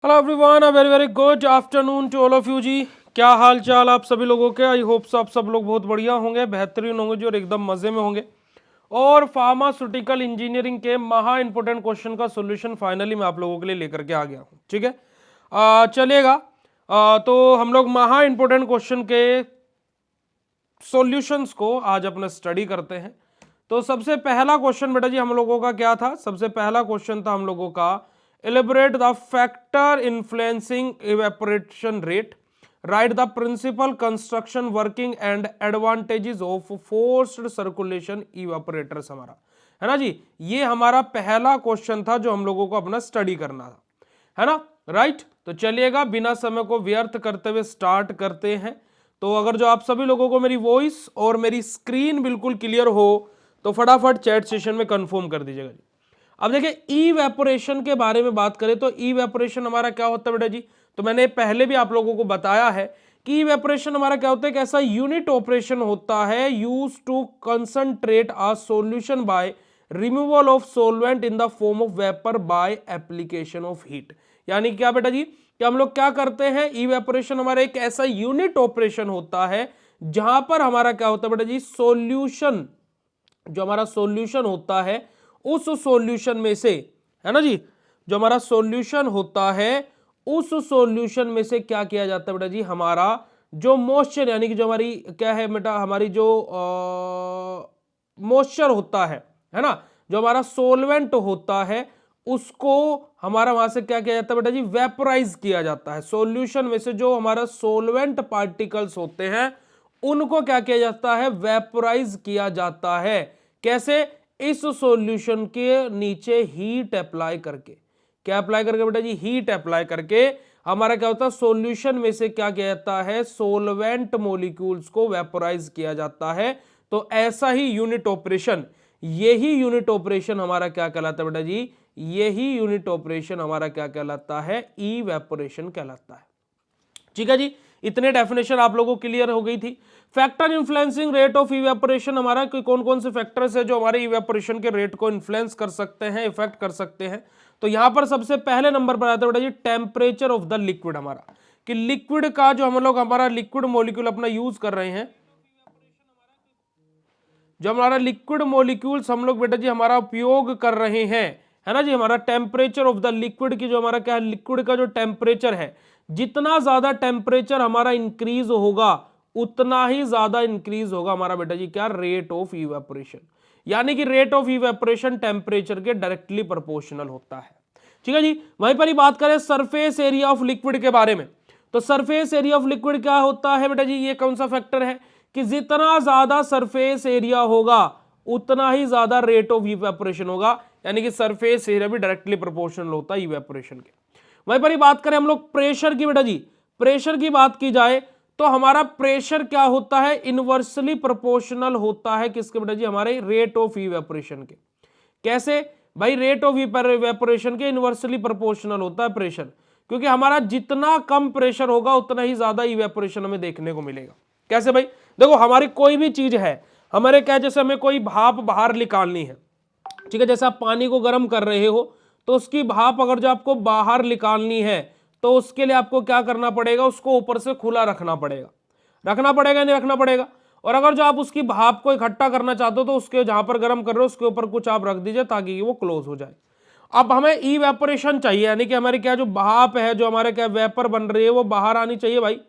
Hello everyone, a very very good afternoon to all of you जी। क्या हाल चाल आप सभी लोगों के। आई होप आप सब लोग बहुत बढ़िया होंगे, बेहतरीन होंगे जी और एकदम मजे में होंगे। और फार्मास्यूटिकल इंजीनियरिंग के महा इंपोर्टेंट क्वेश्चन का सॉल्यूशन फाइनली मैं आप लोगों के लिए लेकर के आ गया हूँ। ठीक है, चलिएगा। तो हम लोग महा इंपोर्टेंट क्वेश्चन के सॉल्यूशंस को आज अपना स्टडी करते हैं। तो सबसे पहला क्वेश्चन बेटा जी हम लोगों का क्या था। सबसे पहला क्वेश्चन था हम लोगों का, elaborate the factor influencing evaporation rate, write the principle construction working and advantages of forced circulation evaporators. हमारा है ना जी, ये हमारा पहला क्वेश्चन था जो हम लोगों को अपना स्टडी करना था, है ना। राइट, तो चलिएगा बिना समय को व्यर्थ करते हुए स्टार्ट करते हैं। तो अगर जो आप सभी लोगों को मेरी वॉइस और मेरी स्क्रीन बिल्कुल क्लियर हो तो फटाफट चैट सेशन में कंफर्म कर दीजिएगा जी। अब देखिए, इवेपोरेशन के बारे में बात करें तो इवेपोरेशन हमारा क्या होता है बेटा जी। तो मैंने पहले भी आप लोगों को बताया है कि इवेपोरेशन हमारा क्या होता है, कि ऐसा यूनिट ऑपरेशन होता है use to concentrate a solution by removal of solvent in the form of vapour by application of heat. यानी क्या बेटा जी, कि हम लोग क्या करते हैं, इवेपोरेशन हमारा एक ऐसा यूनिट ऑपरेशन होता है जहां पर हमारा क्या होता है बेटा जी, सॉल्यूशन, जो हमारा सॉल्यूशन होता है उस सॉल्यूशन में से, है ना जी, जो हमारा सॉल्यूशन होता है उस सॉल्यूशन में से क्या किया जाता है बेटा जी, हमारा जो मॉइस्चर, यानी कि जो हमारी क्या है बेटा, हमारी जो मॉइस्चर होता है ना, जो हमारा सोलवेंट होता है उसको हमारा वहां से क्या किया जाता है बेटा जी, वेपोराइज किया जाता है। सॉल्यूशन में से जो हमारा सोलवेंट पार्टिकल्स होते हैं उनको क्या किया जाता है, वेपोराइज किया जाता है। कैसे, इस सॉल्यूशन के नीचे हीट अप्लाई करके। क्या अप्लाई करके बेटा जी, हीट अप्लाई करके हमारा क्या होता है, सॉल्यूशन में से क्या किया जाता है, सोलवेंट मॉलिक्यूल्स को वेपोराइज किया जाता है। तो ऐसा ही यूनिट ऑपरेशन, यही यूनिट ऑपरेशन हमारा क्या कहलाता है बेटा जी, यही यूनिट ऑपरेशन हमारा क्या कहलाता है, इवेपोरेशन कहलाता है। ठीक है जी, इतने डेफिनेशन आप लोगों को क्लियर हो गई थी। Factor influencing rate of evaporation, हमारा कौन कौन से फैक्टर्स है जो हमारे इवेपोरेशन के रेट को इन्फ्लुएंस कर सकते हैं, इफेक्ट कर सकते हैं। तो यहां पर सबसे पहले नंबर पर आता है बेटा जी, टेम्परेचर ऑफ द लिक्विड। हमारा कि लिक्विड का जो हम लोग हमारा लिक्विड मॉलिक्यूल अपना यूज कर रहे हैं, जो हमारा लिक्विड मॉलिक्यूल्स हम लोग बेटा जी हमारा उपयोग कर रहे हैं, है ना जी, हमारा टेम्परेचर ऑफ द लिक्विड की, जो हमारा क्या है, लिक्विड का जो टेम्परेचर है, जितना ज्यादा टेम्परेचर हमारा इंक्रीज होगा उतना ही ज्यादा इंक्रीज होगा हमारा बेटा जी क्या, रेट ऑफ इवेपोरेशन। यानी कि रेट ऑफ इवेपोरेशन टेम्परेचर के डायरेक्टली प्रोपोर्शनल होता है। ठीक है जी, वहीं पर ही बात करें सरफेस एरिया ऑफ लिक्विड के बारे में। तो सरफेस एरिया ऑफ लिक्विड क्या होता है बेटा जी, ये कौन सा फैक्टर है, कि जितना ज्यादा सरफेस एरिया होगा उतना ही ज्यादा रेट ऑफ इवेपोरेशन होगा। यानी कि सरफेस एरिया भी डायरेक्टली प्रोपोर्शनल होता है इवेपोरेशन के। वहीं पर ही बात करें हम लोग प्रेशर की बेटा जी, प्रेशर की बात की जाए तो हमारा प्रेशर क्या होता है, इनवर्सली प्रोपोर्शनल होता है किसके बेटा जी, हमारे रेट ऑफ इवेपोरेशन के। कैसे भाई, रेट ऑफ इवेपोरेशन के इनवर्सली प्रोपोर्शनल होता है प्रेशर, क्योंकि हमारा जितना कम प्रेशर होगा उतना ही ज्यादा इवेपोरेशन हमें देखने को मिलेगा। कैसे भाई, देखो हमारी कोई भी चीज है, हमारे क्या, जैसे हमें कोई भाप बाहर निकालनी है, ठीक है, जैसे आप पानी को गर्म कर रहे हो तो उसकी भाप अगर जो आपको बाहर निकालनी है तो उसके लिए आपको क्या करना पड़ेगा, उसको ऊपर से खुला रखना पड़ेगा, रखना पड़ेगा नहीं रखना पड़ेगा। और अगर जो आप उसकी भाप को इकट्ठा करना चाहते हो तो उसके जहां पर गर्म कर रहे हो उसके ऊपर कुछ आप रख दीजिए ताकि वो क्लोज हो जाए। अब हमें इवेपोरेशन चाहिए, यानी कि हमारी क्या जो भाप है, जो हमारे क्या वेपर बन रही है वो बाहर आनी चाहिए भाई।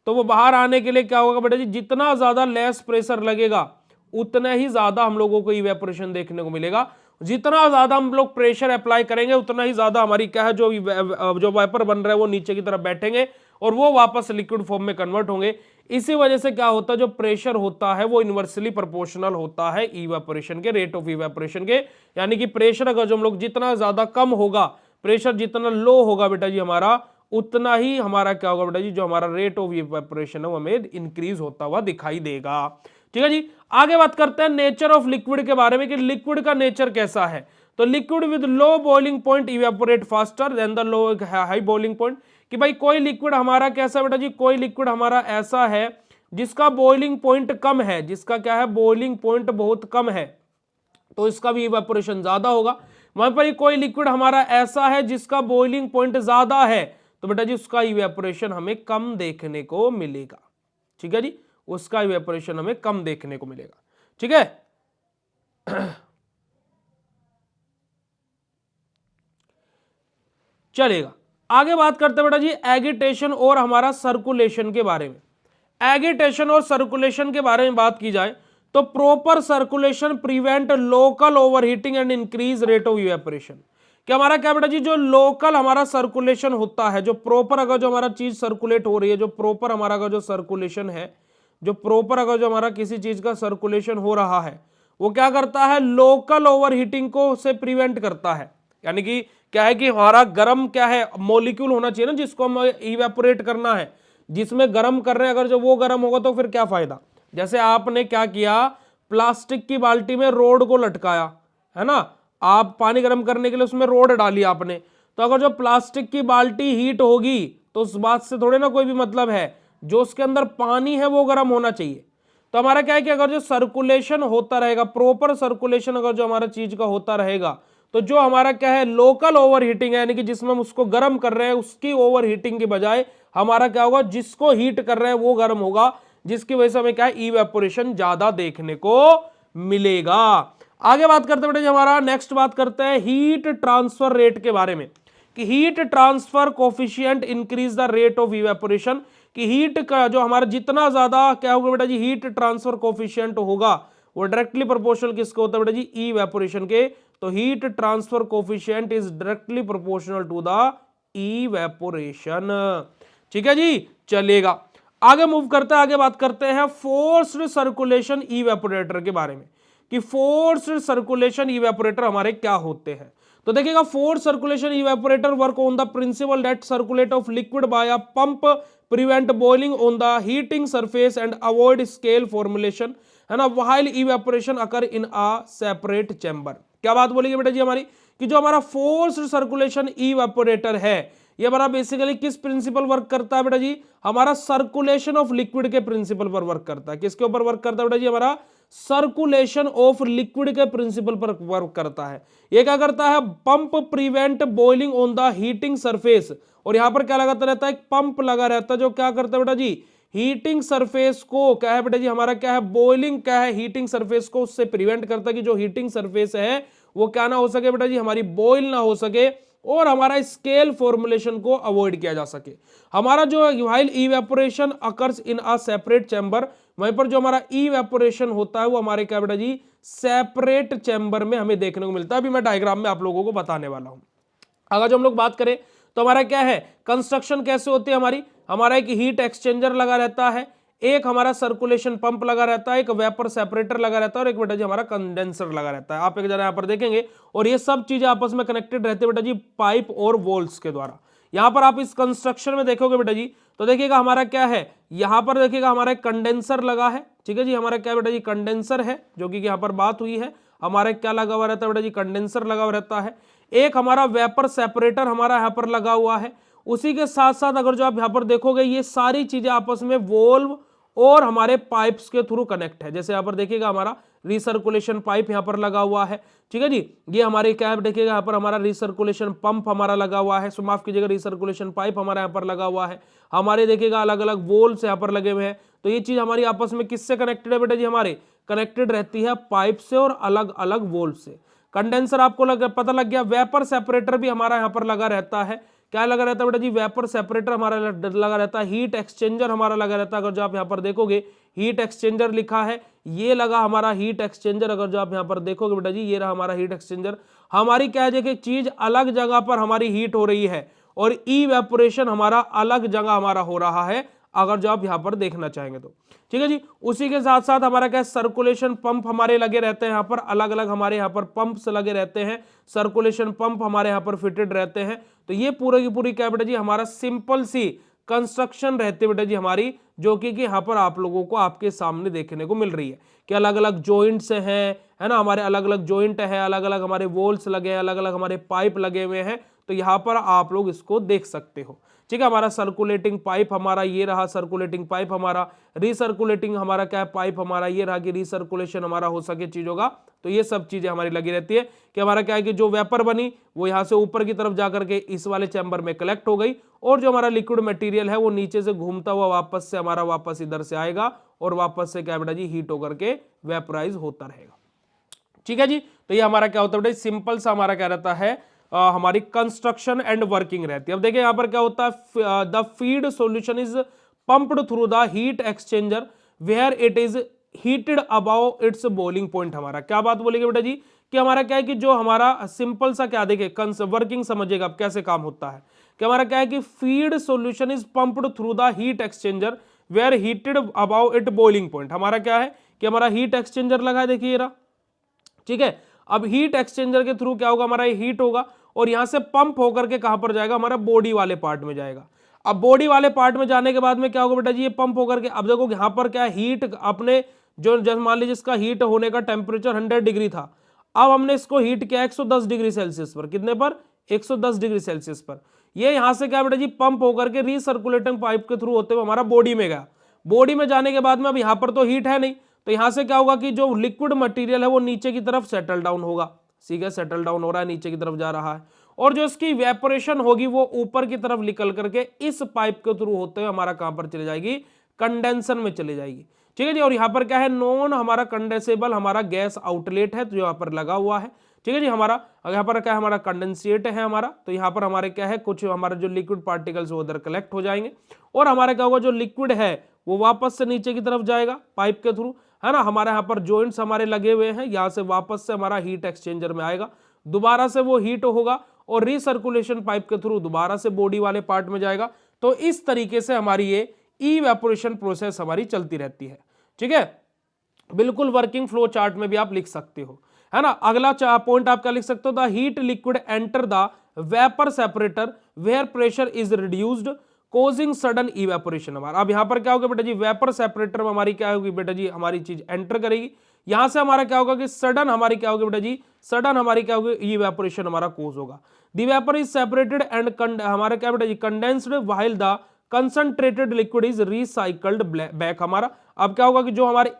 तो वो बाहर आने के लिए क्या होगा बेटा जी, जितना ज्यादा लेस प्रेशर लगेगा उतना ही ज्यादा हम लोगों को इवेपोरेशन देखने को मिलेगा। जितना ज्यादा हम लोग प्रेशर अप्लाई करेंगे उतना ही ज्यादा हमारी क्या है, जो वेपर बन रहा है वो नीचे की तरफ बैठेंगे और वो वापस लिक्विड फॉर्म में कन्वर्ट होंगे। इसी वजह से क्या होता है, जो प्रेशर होता है वो इनवर्सली प्रोपोर्शनल होता है इवेपोरेशन के, रेट ऑफ इवेपोरेशन के। यानी कि प्रेशर अगर जो हम लोग जितना ज्यादा कम होगा, प्रेशर जितना लो होगा बेटा जी हमारा, उतना ही हमारा क्या होगा बेटा जी, जो हमारा रेट ऑफ इवेपोरेशन है वो हमें इंक्रीज होता हुआ दिखाई देगा। ठीक है जी, आगे बात करते हैं नेचर ऑफ लिक्विड के बारे में, कि लिक्विड का नेचर कैसा है। तो liquid with low boiling point evaporate faster than the low high boiling point. कि भाई कोई लिक्विड हमारा कैसा बेटा जी, कोई लिक्विड हमारा ऐसा है जिसका बॉइलिंग पॉइंट कम है, जिसका क्या है, बॉइलिंग पॉइंट बहुत कम है, तो इसका भी इवेपोरेशन ज्यादा होगा। वहां पर कोई लिक्विड हमारा ऐसा है जिसका बॉइलिंग पॉइंट ज्यादा है, तो बेटा जी उसका इवेपोरेशन हमें कम देखने को मिलेगा। ठीक है जी, उसका इवेपोरेशन हमें कम देखने को मिलेगा। ठीक है, चलेगा। आगे बात करते हैं बेटा जी एगिटेशन और हमारा सर्कुलेशन के बारे में। एगिटेशन और सर्कुलेशन के बारे में बात की जाए तो proper circulation prevent local overheating and increase rate of evaporation. कि हमारा क्या बेटा जी, जो लोकल हमारा सर्कुलेशन होता है, जो प्रॉपर अगर जो हमारा चीज सर्कुलेट हो रही है, जो प्रॉपर हमारा का जो सर्कुलेशन है, जो प्रॉपर अगर जो हमारा किसी चीज का सर्कुलेशन हो रहा है, वो क्या करता है, लोकल ओवरहीटिंग को से प्रिवेंट करता है। यानी कि क्या है कि हमारा गर्म क्या है मॉलिक्यूल होना चाहिए ना, जिसको हम इवेपोरेट करना है, जिसमें गर्म कर रहे हैं, अगर जो वो गर्म होगा तो फिर क्या फायदा। जैसे आपने क्या किया, प्लास्टिक की बाल्टी में रोड को लटकाया, है ना, आप पानी गर्म करने के लिए उसमें रोड डाली आपने, तो अगर जो प्लास्टिक की बाल्टी हीट होगी तो उस बात से थोड़े ना कोई भी मतलब है, जो उसके अंदर पानी है वो गर्म होना चाहिए। तो हमारा क्या है कि अगर जो सर्कुलेशन होता रहेगा, प्रॉपर सर्कुलेशन अगर जो हमारा चीज का होता रहेगा, तो जो हमारा क्या है लोकल ओवरहीटिंग है, यानी कि जिसमें हम उसको गर्म कर रहे हैं उसकी ओवरहीटिंग के बजाय हमारा क्या होगा, जिसको हीट कर रहे हैं वो गर्म होगा, जिसकी वजह से हमें क्या है इवेपोरेशन ज्यादा देखने को मिलेगा। आगे बात करते हैं हमारा नेक्स्ट बात करते हैं हीट ट्रांसफर रेट के बारे में, कि heat transfer coefficient increase the rate of evaporation. कि हीट का जो हमारा जितना ज्यादा क्या होगा बेटा जी, हीट ट्रांसफर कोफिशिएंट होगा वो डायरेक्टली प्रोपोर्शनल किसको होता है बेटा जी, इवेपोरेशन के। तो heat transfer coefficient is directly proportional to the evaporation. ठीक है जी, चलेगा। आगे मूव करते हैं, आगे बात करते हैं फोर्स्ड सर्कुलेशन इवेपोरेटर के बारे में, कि फोर्स्ड सर्कुलेशन इवेपोरेटर हमारे क्या होते हैं। तो देखिएगा, force circulation evaporator work on the principle that circulate of liquid bye a pump prevent boiling on the heating surface and avoid scale formulation, है ना, while evaporation occur in a separate chamber. क्या बात बोलेगी बेटा जी हमारी, कि जो हमारा फोर्स्ड सर्कुलेशन इवेपोरेटर है ये हमारा बेसिकली किस प्रिंसिपल वर्क करता है बेटा जी, हमारा सर्कुलेशन ऑफ लिक्विड के प्रिंसिपल पर वर्क करता है। किसके ऊपर वर्क करता है बेटा जी, हमारा सर्कुलेशन ऑफ लिक्विड के प्रिंसिपल पर वर्क करता है। ये क्या करता है, pump prevent boiling on the heating surface, और यहां पर क्या लगाता रहता है, एक पंप लगा रहता है जो क्या करता है बेटा जी, हीटिंग सरफेस को क्या है बेटा जी, हमारा क्या है बॉइलिंग क्या है, हीटिंग सरफेस को उससे प्रिवेंट करता है कि जो हीटिंग सरफेस है वो क्या ना हो सके बेटा जी, हमारी बॉइल ना हो सके, और हमारा स्केल फॉर्मुलेशन को अवॉइड किया जा सके। हमारा जो while evaporation occurs in a separate chamber, वहीं पर जो हमारा इवेपोरेशन होता है वो हमारे क्या बेटा जी, सेपरेट चैम्बर में हमें देखने को मिलता है। अभी मैं डायग्राम में आप लोगों को बताने वाला हूं। अगर जो हम लोग बात करें तो हमारा क्या है, कंस्ट्रक्शन कैसे होती है हमारी, हमारा एक हीट एक्सचेंजर लगा रहता है, एक हमारा सर्कुलेशन पंप लगा रहता है, एक वेपर सेपरेटर लगा रहता है, और एक बेटा जी हमारा कंडेंसर लगा रहता है। आप एक जरा यहां पर देखेंगे, और ये सब चीजें आपस में कनेक्टेड रहती है बेटा जी पाइप और वॉल्स के द्वारा। यहां पर आप इस कंस्ट्रक्शन में देखोगे बेटा जी, तो देखिएगा हमारा क्या है, यहां पर देखिएगा हमारा एक कंडेंसर लगा है। ठीक है जी, हमारा क्या बेटा जी कंडेंसर है, जो कि यहां पर बात हुई है, हमारा क्या लगा हुआ रहता है बेटा जी, कंडेंसर लगा हुआ रहता है। एक हमारा वेपर सेपरेटर हमारा यहां पर लगा हुआ है। उसी के साथ साथ अगर जो आप यहां पर देखोगे, ये सारी चीजें आपस में वोल्व और हमारे पाइप्स के थ्रू कनेक्ट है। जैसे यहां पर देखिएगा हमारा रिसर्कुलेशन पाइप यहां पर लगा हुआ है। ठीक है जी, ये हमारे क्या है देखिएगा यहां पर हमारा रिसर्कुलेशन पंप हमारा लगा हुआ है, माफ कीजिएगा रिसर्कुलेशन पाइप हमारा यहां पर लगा हुआ है। हमारे देखिएगा अलग अलग वोल्स यहां पर लगे हुए हैं। तो ये चीज हमारी आपस में किससे कनेक्टेड है बेटा जी, हमारे कनेक्टेड रहती है पाइप से और अलग अलग वोल्व से। कंडेंसर आपको पता लग गया। वेपर सेपरेटर भी हमारा यहां पर लगा रहता है। क्या लगा रहता है बेटा जी, वेपर सेपरेटर हमारा लगा रहता है। हीट एक्सचेंजर हमारा लगा रहता है। अगर जो आप यहां पर देखोगे हीट एक्सचेंजर लिखा है, ये लगा हमारा हीट एक्सचेंजर। अगर जो आप यहां पर देखोगे बेटा जी, ये रहा हमारा हीट एक्सचेंजर। हमारी क्या है, देखिए चीज अलग जगह पर हमारी हीट हो रही है और इवेपोरेशन हमारा अलग जगह हमारा हो रहा है, अगर जो आप यहां पर देखना चाहेंगे तो। ठीक है जी, उसी के साथ साथ हमारा क्या सर्कुलेशन पंप हमारे लगे रहते हैं यहाँ पर, अलग अलग हमारे यहाँ पर पंप्स लगे रहते हैं, सर्कुलेशन पंप हमारे यहाँ पर फिटेड रहते हैं। तो ये पूरी की पूरी क्या बेटा जी हमारा सिंपल सी कंस्ट्रक्शन रहती है बेटा जी हमारी, जो कि यहाँ पर आप लोगों को आपके सामने देखने को मिल रही है कि अलग अलग जॉइंट्स हैं, है ना, हमारे अलग अलग जॉइंट है, अलग अलग हमारे वॉल्स लगे हैं, अलग अलग हमारे पाइप लगे हुए हैं। तो यहाँ पर आप लोग इसको देख सकते हो। ठीक है, हमारा सर्कुलेटिंग पाइप हमारा ये रहा, सर्कुलेटिंग पाइप हमारा, रिसर्कुलेटिंग हमारा क्या है, पाइप हमारा ये रहा कि रिसर्कुलेशन हमारा हो सके चीजों का। तो ये सब चीजें हमारी लगी रहती है कि हमारा क्या है कि जो वेपर बनी वो यहाँ से ऊपर की तरफ जाकर के इस वाले चैम्बर में कलेक्ट हो गई, और जो हमारा लिक्विड मटेरियल है वो नीचे से घूमता हुआ वापस से हमारा वापस इधर से आएगा और वापस से क्या बेटा जी हीट होकर के वेपराइज होता रहेगा। ठीक है जी, तो ये हमारा क्या होता है बेटा, सिंपल सा हमारा क्या रहता है, हमारी कंस्ट्रक्शन एंड वर्किंग रहती है। अब देखिए यहां पर क्या होता है, the feed solution is pumped through the heat exchanger where it is heated above its boiling point. हमारा क्या बात बोलेंगे बेटा जी कि हमारा क्या है कि जो हमारा सिंपल सा क्या देखिए वर्किंग समझिएगा अब कैसे काम होता है कि हमारा क्या है कि feed solution is pumped through the heat exchanger where heated above it boiling point. हमारा क्या है कि हमारा हीट एक्सचेंजर लगा है, देखिए रहा। ठीक है, अब हीट एक्सचेंजर के थ्रू क्या होगा, हमारा ये हीट होगा और यहां से पंप होकर के कहां पर जाएगा, हमारा बॉडी वाले पार्ट में जाएगा। अब बॉडी वाले पार्ट में जाने के बाद में क्या होगा बेटा जी, ये पंप होकर के, अब देखो यहां पर क्या हीट अपने जो जैसे मान लीजिए इसका हीट होने का टेम्परेचर 100 डिग्री था, अब हमने इसको हीट किया 110 डिग्री सेल्सियस पर। कितने पर, 110 डिग्री सेल्सियस पर। ये यहां से क्या बेटा जी पंप होकर के रिसर्कुलेटिंग पाइप के थ्रू होते हुए हमारा बॉडी में गया। बॉडी में जाने के बाद में अब यहां पर तो हीट है नहीं, तो यहां से क्या होगा कि जो लिक्विड मटेरियल है वो नीचे की तरफ सेटल डाउन होगा। ठीक है, सेटल डाउन हो रहा है, नीचे की तरफ जा रहा है, और जो इसकी वेपोरेशन होगी वो ऊपर की तरफ निकल करके इस पाइप के थ्रू होते हुए हमारा कहां पर चली जाएगी, कंडेंसर में चली जाएगी। ठीक है जी, और यहां पर क्या है, नॉन हमारा कंडेंसेबल हमारा गैस आउटलेट है, तो यहाँ पर लगा हुआ है। ठीक है जी, हमारा यहाँ पर क्या है, हमारा कंडेंसेट है हमारा, तो यहाँ पर हमारे क्या है, कुछ हमारा जो लिक्विड पार्टिकल्स वो उधर कलेक्ट हो जाएंगे, और हमारा क्या होगा, जो लिक्विड है वो वापस से नीचे की तरफ जाएगा पाइप के थ्रू, है ना। हमारे यहाँ पर जॉइंट्स हमारे लगे हुए हैं, यहाँ से वापस से हमारा हीट एक्सचेंजर में आएगा, दोबारा से वो हीट होगा और रिसर्कुलेशन पाइप के थ्रू दोबारा से बॉडी वाले पार्ट में जाएगा। तो इस तरीके से हमारी ये इवेपोरेशन प्रोसेस हमारी चलती रहती है। ठीक है, बिल्कुल वर्किंग फ्लो चार्ट में भी आप लिख सकते हो, है ना। अगला पॉइंट आप क्या लिख सकते हो, the heat liquid enter the vapour separator where pressure is reduced causing sudden evaporation. हमारा अब यहां पर क्या होगा बेटा जी, वेपर सेपरेटर में हमारी क्या होगी बेटा जी, हमारी चीज एंटर करेगी, यहां से हमारा क्या होगा कि सडन हमारी क्या होगी बेटा जी, सडन हमारी क्या होगी, इवेपोरेशन हमारा कोज होगा। The vapour is separated and हमारा क्या बेटा जी, condensed while the concentrated liquid is recycled back. हमारा अब क्या होगा कि जो हमारे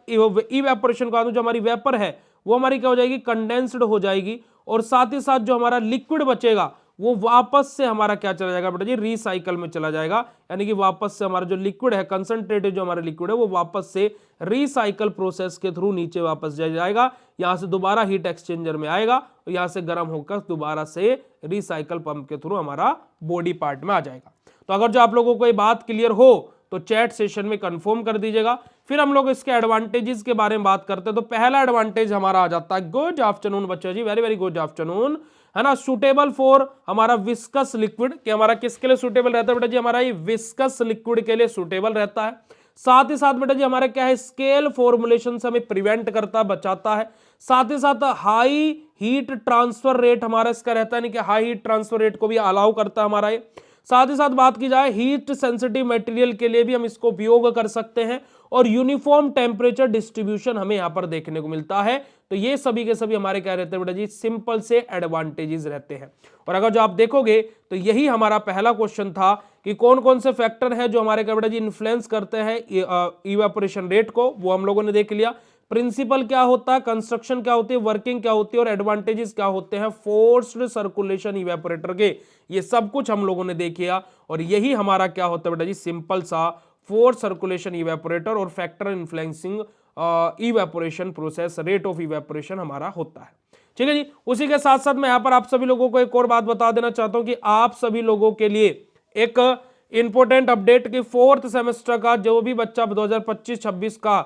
इवेपोरेशन का जो हमारी वेपर है वो हमारी क्या हो जाएगी, कंडेंस्ड हो जाएगी, और साथ ही साथ जो हमारा लिक्विड बचेगा वो वापस से हमारा क्या चला जाएगा बेटा जी, रिसाइकल में चला जाएगा। यानी कि वापस से हमारा जो लिक्विड है, कंसंट्रेटेड जो हमारा लिक्विड है वो वापस से रिसाइकल प्रोसेस के थ्रू नीचे वापस जाएगा, यहां से दोबारा हीट एक्सचेंजर में आएगा, और यहां से गर्म होकर दोबारा से रिसाइकल पंप के थ्रू हमारा बॉडी पार्ट में आ जाएगा। तो अगर जो आप लोगों को ये बात क्लियर हो तो चैट सेशन में कंफर्म कर दीजिएगा। फिर हम लोग इसके एडवांटेजेस के बारे में बात करते हैं। तो पहला एडवांटेज हमारा आ जाता है, गुड आफ्टरनून बच्चों जी, वेरी वेरी गुड आफ्टरनून, है ना। सुटेबल फॉर हमारा विस्कस लिक्विड, कि हमारा किसके लिए सुटेबल रहता है बेटा जी, हमारा ये विस्कस लिक्विड के लिए सुटेबल रहता है। साथ ही साथ बेटा जी हमारा क्या है, स्केल फॉर्मुलेशन से हमें प्रिवेंट करता है, बचाता है। साथ ही साथ हाई हीट ट्रांसफर रेट हमारा इसका रहता है, नहीं कि हाई हीट ट्रांसफर रेट को भी अलाउ करता है हमारा ये। साथ ही साथ बात की जाए हीट सेंसिटिव मटेरियल के लिए भी हम इसको उपयोग कर सकते हैं, और यूनिफॉर्म टेम्परेचर डिस्ट्रीब्यूशन हमें यहां पर देखने को मिलता है। तो ये सभी के सभी हमारे क्या रहते हैं बेटा जी, सिंपल से एडवांटेजेस रहते हैं। और अगर जो आप देखोगे तो यही हमारा पहला क्वेश्चन था कि कौन कौन से फैक्टर है जो हमारे क्या बेटा जी इन्फ्लुएंस करते हैं इवेपोरेशन रेट को, वो हम लोगों ने देख लिया। प्रिंसिपल क्या होता है, कंस्ट्रक्शन क्या होती है, वर्किंग क्या होती है, और एडवांटेजेस क्या होते हैं फोर्स्ड सर्कुलेशन इवेपोरेटर के, ये सब कुछ हम लोगों ने देख लिया। और यही हमारा क्या होता है बेटा जी, सिंपल सा फोर्स सर्कुलेशन इवेपोरेटर और factor influencing evaporation process, rate of evaporation हमारा होता है। ठीक है जी, उसी के साथ साथ मैं यहां पर आप सभी लोगों को एक और बात बता देना चाहता हूं कि आप सभी लोगों के लिए एक इंपॉर्टेंट अपडेट की 4th सेमेस्टर का जो भी बच्चा 2025-26 का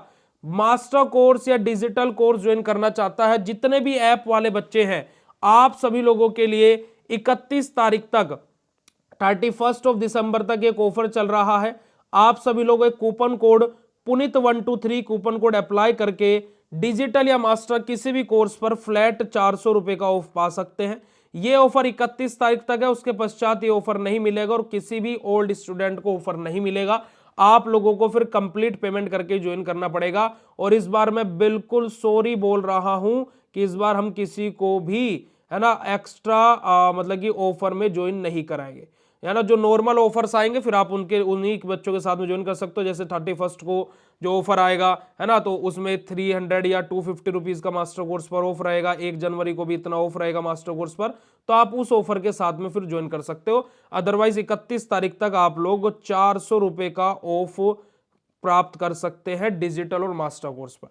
मास्टर कोर्स या डिजिटल कोर्स ज्वाइन करना चाहता है, जितने भी ऐप वाले बच्चे हैं, आप सभी लोगों के लिए 31 तारीख तक 31 दिसंबर तक एक ऑफर चल रहा है। आप सभी लोग एक कूपन कोड पुनित 123 कूपन कोड अप्लाई करके डिजिटल या मास्टर किसी भी कोर्स पर फ्लैट 400 रुपए का ऑफ पा सकते हैं। ये ऑफर 31 तारीख तक है, उसके पश्चात ये ऑफर नहीं मिलेगा और किसी भी ओल्ड स्टूडेंट को ऑफर नहीं मिलेगा। आप लोगों को फिर कंप्लीट पेमेंट करके ज्वाइन करना पड़ेगा। और इस बार मैं बिल्कुल सॉरी बोल रहा हूं कि इस बार हम किसी को भी है ना, एक्स्ट्रा मतलब कि ऑफर में ज्वाइन नहीं कराएंगे, है ना। जो नॉर्मल ऑफर्स आएंगे फिर आप उन्हीं बच्चों के साथ में ज्वाइन कर सकते हो। जैसे 31 को जो ऑफर आएगा, है ना, तो उसमें 300 या 250 रुपीज का मास्टर कोर्स पर ऑफ रहेगा। 1 जनवरी को भी इतना ऑफ रहेगा मास्टर कोर्स पर, तो आप उस ऑफर के साथ में फिर ज्वाइन कर सकते हो। अदरवाइज 31 तारीख तक आप लोग 400 रुपए का ऑफ प्राप्त कर सकते हैं डिजिटल और मास्टर कोर्स पर।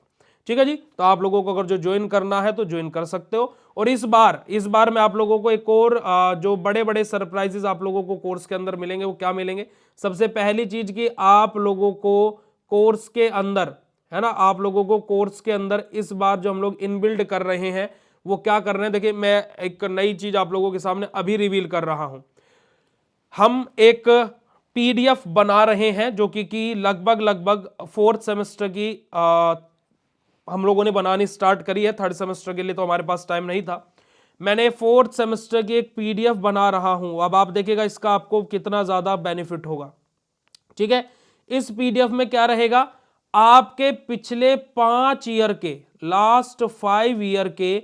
ठीक है जी, तो आप लोगों को अगर जो ज्वाइन करना है तो ज्वाइन कर सकते हो। और इस बार मैं आप लोगों को एक और जो बड़े बड़े सरप्राइजेस आप लोगों को कोर्स के अंदर मिलेंगे, वो क्या मिलेंगे। सबसे पहली चीज कि आप लोगों को कोर्स के अंदर, है ना, आप लोगों को कोर्स के अंदर इस बार जो हम लोग इनबिल्ड कर रहे हैं वो क्या कर रहे हैं। देखिए, मैं एक नई चीज आप लोगों के सामने अभी रिवील कर रहा हूं। हम एक पीडीएफ बना रहे हैं जो कि लगभग 4th सेमेस्टर की हम लोगों ने बनानी स्टार्ट करी है। 3rd सेमेस्टर के लिए तो हमारे पास टाइम नहीं था। मैंने 4th सेमेस्टर की एक पीडीएफ बना रहा हूं। अब आप देखिएगा इसका आपको कितना ज्यादा बेनिफिट होगा। ठीक है, इस पीडीएफ में क्या रहेगा, आपके पिछले 5 ईयर के, लास्ट 5 ईयर के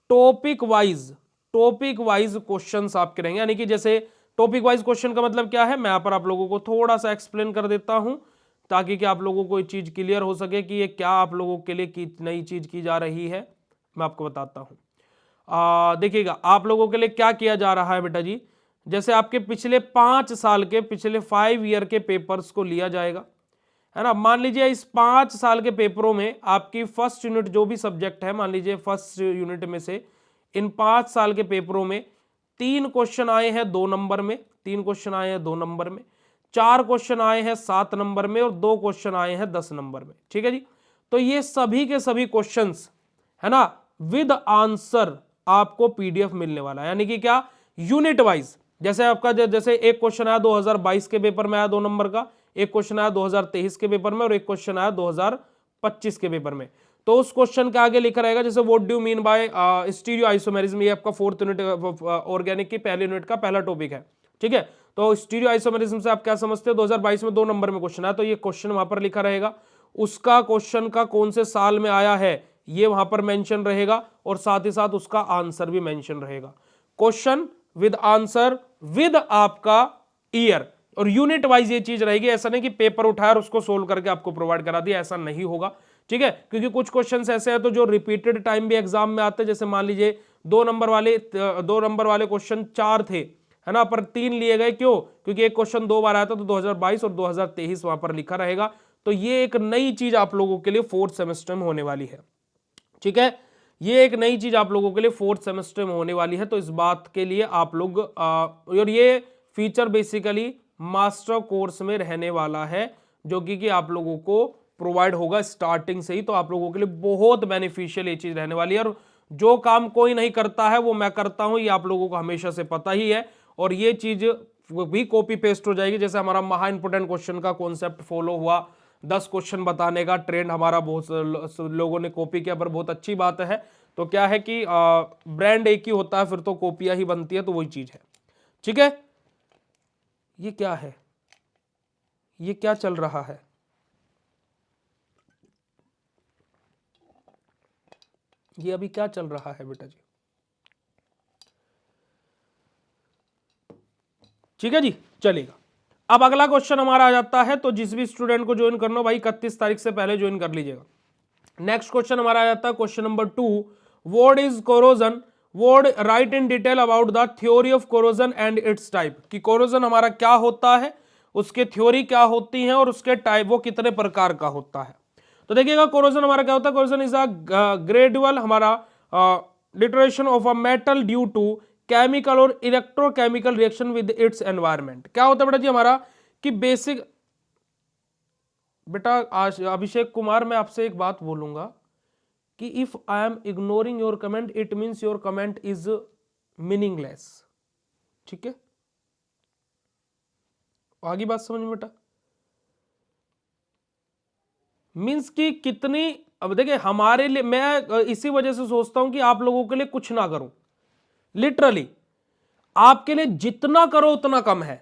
टॉपिक वाइज क्वेश्चंस आपके रहेंगे। यानी कि जैसे टॉपिक वाइज क्वेश्चन का मतलब क्या है, मैं यहां पर आप लोगों को थोड़ा सा एक्सप्लेन कर देता हूं ताकि कि आप लोगों को ये चीज क्लियर हो सके कि ये क्या आप लोगों के लिए नई चीज की जा रही है। मैं आपको बताता हूं। देखिएगा, आप लोगों के लिए क्या किया जा रहा है बेटा जी। जैसे आपके पिछले 5 साल के, पिछले 5 ईयर के पेपर्स को लिया जाएगा, है ना। मान लीजिए इस 5 साल के पेपरों में आपकी फर्स्ट यूनिट जो भी सब्जेक्ट है, मान लीजिए फर्स्ट यूनिट में से इन 5 साल के पेपरों में 3 क्वेश्चन आए हैं 2 नंबर में, 3 क्वेश्चन आए हैं 2 नंबर में, 4 क्वेश्चन आए हैं 7 नंबर में और 2 क्वेश्चन आए हैं 10 नंबर में। ठीक है जी, तो ये सभी के सभी क्वेश्चंस, है ना, विद आंसर आपको पीडीएफ मिलने वाला है। यानी कि क्या, यूनिट वाइज। जैसे आपका जैसे एक क्वेश्चन आया 2022 के पेपर में आया 2 नंबर का, एक क्वेश्चन आया 2023 के पेपर में और एक क्वेश्चन आया 2025 के पेपर में। तो उस क्वेश्चन के आगे लिखा रहेगा जैसे what do mean by stereo isomerism. ये आपका 4th यूनिट ऑर्गेनिक की पहले यूनिट का पहला टॉपिक है। ठीक है, तो स्टीरियो आइसोमेरिज्म से आप क्या समझते हो। 2022 में 2 नंबर में क्वेश्चन आया, तो ये क्वेश्चन वहां पर लिखा रहेगा। उसका क्वेश्चन का कौन से साल में आया है ये वहां पर मेंशन रहेगा और साथ ही साथ उसका आंसर भी मेंशन रहेगा। क्वेश्चन विद आंसर विद आपका ईयर और यूनिट वाइज ये चीज रहेगी। ऐसा नहीं कि पेपर उठाया और उसको सोल्व करके आपको प्रोवाइड करा दिया, ऐसा नहीं होगा। ठीक है, क्योंकि कुछ क्वेश्चंस ऐसे हैं तो जो रिपीटेड टाइम भी एग्जाम में आते हैं। जैसे मान लीजिए 2 नंबर वाले क्वेश्चन 4 थे, है ना, पर 3 लिए गए। क्यों, क्योंकि एक क्वेश्चन 2 बार आया था, तो 2022 और 2023 वहां पर लिखा रहेगा। तो ये एक नई चीज आप लोगों के लिए 4th सेमेस्टर में होने वाली है। ठीक है, ये एक नई चीज आप लोगों के लिए 4th सेमेस्टर में होने वाली है। तो इस बात के लिए आप लोग और ये फीचर बेसिकली मास्टर कोर्स में रहने वाला है जो कि आप लोगों को प्रोवाइड होगा स्टार्टिंग से ही। तो आप लोगों के लिए बहुत बेनिफिशियल ये चीज रहने वाली है। और जो काम कोई नहीं करता है वो मैं करता हूं, ये आप लोगों को हमेशा से पता ही है। और ये चीज भी कॉपी पेस्ट हो जाएगी। जैसे हमारा महा इंपोर्टेंट क्वेश्चन का कॉन्सेप्ट फॉलो हुआ, 10 क्वेश्चन बताने का ट्रेंड हमारा बहुत लोगों ने कॉपी किया, पर बहुत अच्छी बात है। तो क्या है कि ब्रांड एक ही होता है, फिर तो कॉपियां ही बनती है, तो वही चीज है। ठीक है, ये क्या है, ये क्या चल रहा है। ये अभी क्या चल रहा है बेटा जी। ठीक है जी, चलेगा। अब अगला क्वेश्चन हमारा आ जाता है। तो जिस भी स्टूडेंट को ज्वाइन करना हो भाई 31 तारीख से पहले ज्वाइन कर लीजिएगा। नेक्स्ट क्वेश्चन हमारा आ जाता है question number 2, what is corrosion, what right in detail about the theory of corrosion and it's type. कि कोरोजन हमारा क्या होता है, उसके थ्योरी क्या होती है और उसके टाइप वो कितने प्रकार का होता है। तो देखिएगा, कोरोजन हमारा क्या होता है। कोरोजन इज अ ग्रेजुअल हमारा deterioration of a metal due to chemical और electrochemical reaction with its environment. क्या होता है बेटा जी हमारा कि बेसिक, बेटा अभिषेक कुमार मैं आपसे एक बात बोलूंगा कि if I am ignoring your comment it means your comment is meaningless. ठीक है, आगे बात समझ में बेटा। मींस कि कितनी, अब देखिए हमारे लिए, मैं इसी वजह से सोचता हूं कि आप लोगों के लिए कुछ ना करूं। लिटरली आपके लिए जितना करो उतना कम है।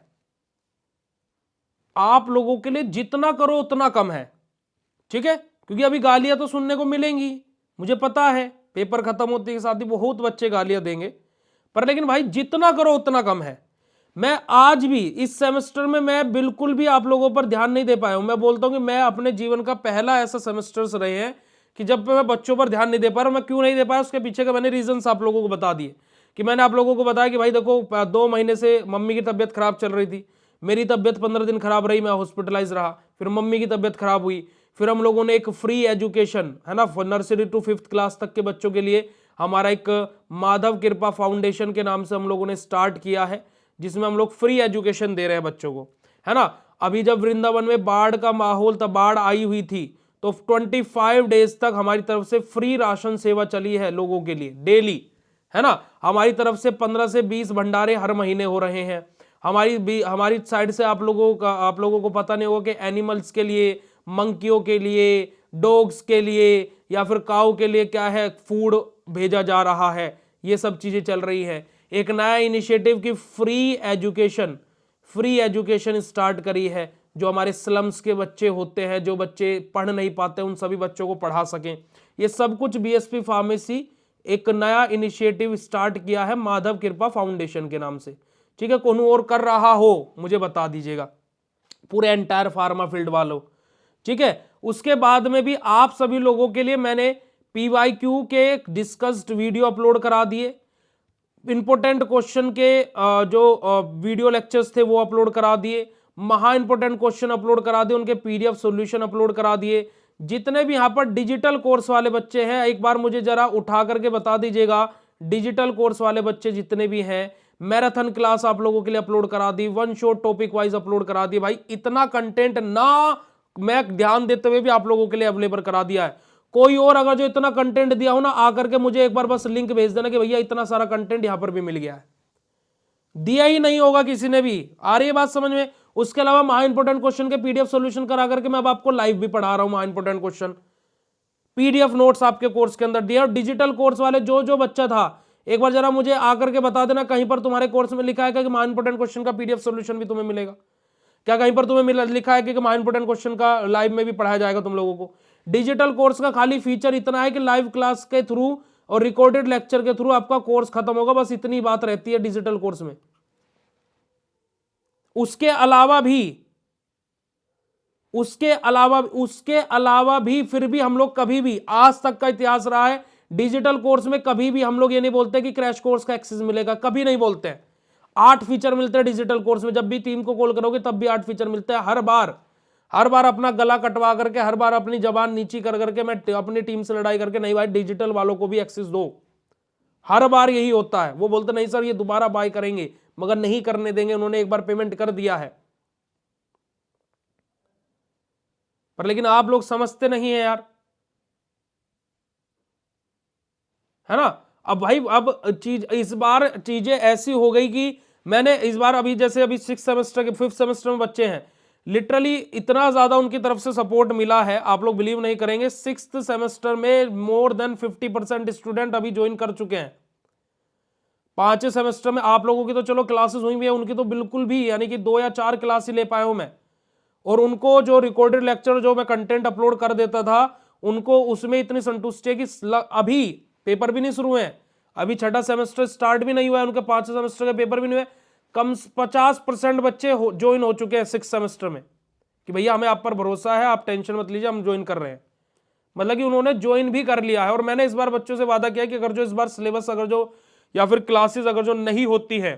आप लोगों के लिए जितना करो उतना कम है। ठीक है, क्योंकि अभी गालियां तो सुनने को मिलेंगी, मुझे पता है। पेपर खत्म होते के साथ ही बहुत बच्चे गालियां देंगे, पर लेकिन भाई जितना करो उतना कम है। मैं आज भी इस सेमेस्टर में मैं बिल्कुल भी आप लोगों पर ध्यान नहीं दे पाया हूं। मैं बोलता हूं कि मैं अपने जीवन का पहला ऐसा सेमेस्टर्स रहे हैं कि जब मैं बच्चों पर ध्यान नहीं दे पा रहा हूं। मैं क्यों नहीं दे पाया उसके पीछे का मैंने रीजंस आप लोगों को बता दिए कि मैंने आप लोगों को बताया कि भाई देखो 2 महीने से मम्मी की तबीयत खराब चल रही थी, मेरी तबीयत 15 दिन खराब रही, मैं हॉस्पिटलाइज रहा, फिर मम्मी की तबीयत खराब हुई, फिर हम लोगों ने एक फ्री एजुकेशन है ना नर्सरी टू 5th क्लास तक के बच्चों के लिए हमारा एक माधव कृपा फाउंडेशन के नाम से हम लोगों ने स्टार्ट किया है, जिसमें हम लोग फ्री एजुकेशन दे रहे हैं बच्चों को, है ना। अभी जब वृंदावन में बाढ़ का माहौल था, बाढ़ आई हुई थी, तो 25 डेज तक हमारी तरफ से फ्री राशन सेवा चली है लोगों के लिए डेली, है ना। हमारी तरफ से 15 से 20 भंडारे हर महीने हो रहे हैं। हमारी साइड से आप लोगों को पता नहीं होगा कि एनिमल्स के लिए, मंकियों के लिए, डॉग्स के लिए या फिर काऊ के लिए क्या है फूड भेजा जा रहा है। ये सब चीजें चल रही है। एक नया इनिशिएटिव की फ्री एजुकेशन स्टार्ट करी है, जो हमारे स्लम्स के बच्चे होते हैं, जो बच्चे पढ़ नहीं पाते, उन सभी बच्चों को पढ़ा सकें। ये सब कुछ बीएसपी फार्मेसी एक नया इनिशिएटिव स्टार्ट किया है माधव कृपा फाउंडेशन के नाम से, ठीक है। कौन और कर रहा हो मुझे बता दीजिएगा, पूरे एंटायर फार्मा फील्ड वालों, ठीक है। उसके बाद में भी आप सभी लोगों के लिए मैंने पीवाईक्यू के डिस्कस्ड वीडियो अपलोड करा दिए, इंपोर्टेंट क्वेश्चन के जो वीडियो लेक्चर्स थे वो अपलोड करा दिए, महा इंपोर्टेंट क्वेश्चन अपलोड करा दिए, उनके पीडीएफ सॉल्यूशन अपलोड करा दिए। जितने भी यहां पर डिजिटल कोर्स वाले बच्चे हैं, एक बार मुझे जरा उठा करके बता दीजिएगा, डिजिटल कोर्स वाले बच्चे जितने भी हैं, मैराथन क्लास आप लोगों के लिए अपलोड करा दी, one shot topic wise upload करा दी। भाई इतना कंटेंट ना मैं ध्यान देते हुए भी आप लोगों के लिए अवेलेबल करा दिया है। कोई और अगर जो इतना कंटेंट दिया हो ना, आकर के मुझे एक बार बस लिंक भेज देना कि भैया इतना सारा कंटेंट यहां पर भी मिल गया है। दिया ही नहीं होगा किसी ने भी। आ रही है बात समझ में। उसके अलावा महा इंपोर्टेंट क्वेश्चन के पीडीएफ सॉल्यूशन करा करके मैं अब आपको लाइव भी पढ़ा रहा हूं। महा इंपोर्टेंट क्वेश्चन पीडीएफ नोट्स आपके कोर्स के अंदर दिया। और डिजिटल कोर्स वाले जो जो बच्चा था, एक बार जरा मुझे आकर के बता देना, कहीं पर तुम्हारे कोर्स में लिखा है कि महा इंपोर्टेंट क्वेश्चन का पीडीएफ सॉल्यूशन भी तुम्हें मिलेगा क्या? कहीं पर तुम्हें लिखा है कि महा इंपोर्टेंट क्वेश्चन का लाइव में भी पढ़ाया जाएगा तुम लोगों को? डिजिटल कोर्स का खाली फीचर इतना है कि लाइव क्लास के थ्रू और रिकॉर्डेड लेक्चर के थ्रू आपका कोर्स खत्म होगा, बस इतनी बात रहती है डिजिटल कोर्स में। उसके अलावा भी फिर भी हम लोग कभी भी, आज तक का इतिहास रहा है, डिजिटल कोर्स में कभी भी हम लोग ये नहीं बोलते कि क्रैश कोर्स का एक्सेस मिलेगा, कभी नहीं बोलते हैं। 8 फीचर मिलते हैं डिजिटल कोर्स में। जब भी टीम को कॉल करोगे तब भी 8 फीचर मिलते हैं। हर बार अपना गला कटवा करके, हर बार अपनी जबान नीची कर करके मैं अपनी टीम से लड़ाई करके, नहीं भाई डिजिटल वालों को भी एक्सेस दो। हर बार यही होता है। वो बोलते नहीं सर ये दोबारा बाय करेंगे, मगर नहीं करने देंगे, उन्होंने एक बार पेमेंट कर दिया है। पर लेकिन आप लोग समझते नहीं है यार, है ना। अब भाई इस बार चीजें ऐसी हो गई कि मैंने इस बार अभी जैसे अभी 6th सेमेस्टर के 5th सेमेस्टर में बच्चे हैं, लिटरली इतना ज्यादा उनकी तरफ से सपोर्ट मिला है, आप लोग बिलीव नहीं करेंगे। 6th सेमेस्टर में मोर देन 50% स्टूडेंट अभी ज्वाइन कर चुके हैं। 5वें सेमेस्टर में आप लोगों की तो चलो क्लासेस हुई भी है, उनकी तो बिल्कुल भी, यानी कि 2 या 4 क्लास ही ले पाया हूं मैं। और उनको जो रिकॉर्डेड लेक्चर जो मैं कंटेंट अपलोड कर देता था, उनको उसमें इतनी संतुष्टि है कि अभी पेपर भी नहीं शुरू है, अभी 6ठा सेमेस्टर स्टार्ट भी नहीं हुआ है, उनके 5वें सेमेस्टर के पेपर भी नहीं हुए, कम 50% बच्चे ज्वाइन हो चुके हैं 6th सेमेस्टर में कि भैया हमें आप पर भरोसा है, आप टेंशन मत लीजिए, हम ज्वाइन कर रहे हैं। मतलब कि उन्होंने ज्वाइन भी कर लिया है। और मैंने इस बार बच्चों से वादा किया कि अगर जो इस बार सिलेबस अगर जो या फिर क्लासेस अगर जो नहीं होती है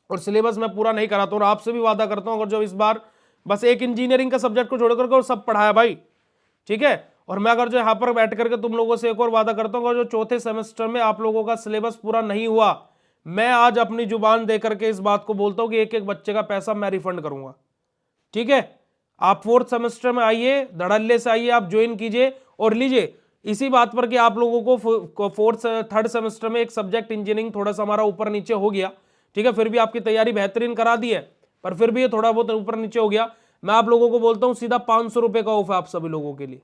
और सिलेबस मैं पूरा नहीं कराता हूं, और आपसे भी वादा करता हूं अगर जो इस बार बस एक इंजीनियरिंग का सब्जेक्ट को छोड़ करके और सब पढ़ाया भाई, ठीक है। और मैं अगर जो यहां पर बैठ करके तुम लोगों से एक और वादा करता हूं, अगर जो 4थे सेमेस्टर में आप लोगों का सिलेबस पूरा नहीं हुआ, मैं आज अपनी जुबान दे करके इस बात को बोलता हूं कि एक एक बच्चे का पैसा मैं रिफंड करूंगा, ठीक है। आप 4th सेमेस्टर में आइए, धड़ल्ले से आइए, आप ज्वाइन कीजिए और लीजिए। इसी बात पर कि आप लोगों को 3rd सेमेस्टर में एक सब्जेक्ट इंजीनियरिंग थोड़ा सा हमारा ऊपर नीचे हो गया, ठीक है। फिर भी आपकी तैयारी बेहतरीन करा दी है, पर फिर भी ये थोड़ा बहुत ऊपर नीचे हो गया। मैं आप लोगों को बोलता हूं सीधा 500 रुपए का ऑफ है आप सभी लोगों के लिए,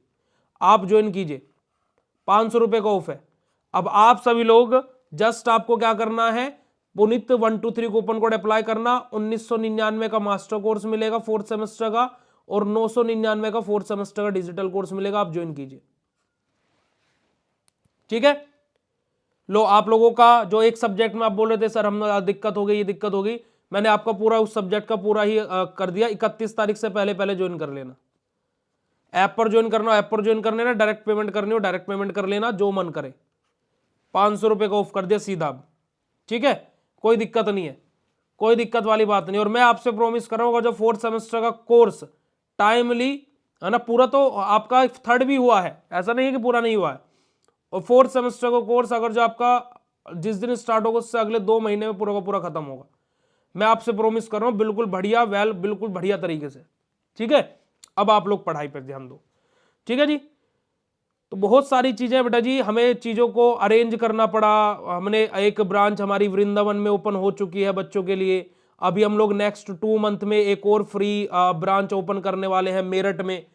आप ज्वाइन कीजिए, 500 रुपए का ऑफ है। अब आप सभी लोग जस्ट आपको क्या करना है, पुनित 123 कूपन कोड अप्लाई करना, 1999 का मास्टर कोर्स मिलेगा 4th सेमेस्टर का, और 999 का 4th सेमेस्टर का डिजिटल कोर्स मिलेगा, आप ज्वाइन कीजिए, ठीक है। लो आप लोगों का जो एक सब्जेक्ट में आप बोल रहे थे सर हम दिक्कत हो गई, ये दिक्कत हो गई, मैंने आपका पूरा उस सब्जेक्ट का पूरा ही कर दिया। 31 तारीख से पहले पहले ज्वाइन कर लेना, ऐप पर ज्वाइन करना, ऐप पर ज्वाइन कर लेना, डायरेक्ट पेमेंट करनी हो डायरेक्ट पेमेंट कर लेना, जो मन करे। 500 रुपए का ऑफ कर दिया सीधा, ठीक है, कोई दिक्कत नहीं है, कोई दिक्कत वाली बात नहीं। और मैं आपसे प्रॉमिस कर रहा हूँ जो 4th सेमेस्टर का कोर्स टाइमली है ना, पूरा तो आपका 3rd भी हुआ है, ऐसा नहीं है कि पूरा नहीं हुआ है। और 4th सेमेस्टर का कोर्स अगर जो आपका जिस दिन स्टार्ट होगा उससे अगले 2 महीने में पूरा का पूरा खत्म होगा, मैं आपसे प्रॉमिस कर रहा हूं, बिल्कुल बढ़िया बिल्कुल बढ़िया तरीके से, ठीक है। अब आप लोग पढ़ाई पर ध्यान दो, ठीक है जी। तो बहुत सारी चीजें बेटा जी, हमें चीजों को अरेंज करना पड़ा। हमने एक ब्रांच हमारी वृंदावन में ओपन हो चुकी है बच्चों के लिए। अभी हम लोग नेक्स्ट 2 मंथ में एक और फ्री ब्रांच ओपन करने वाले हैं मेरठ में,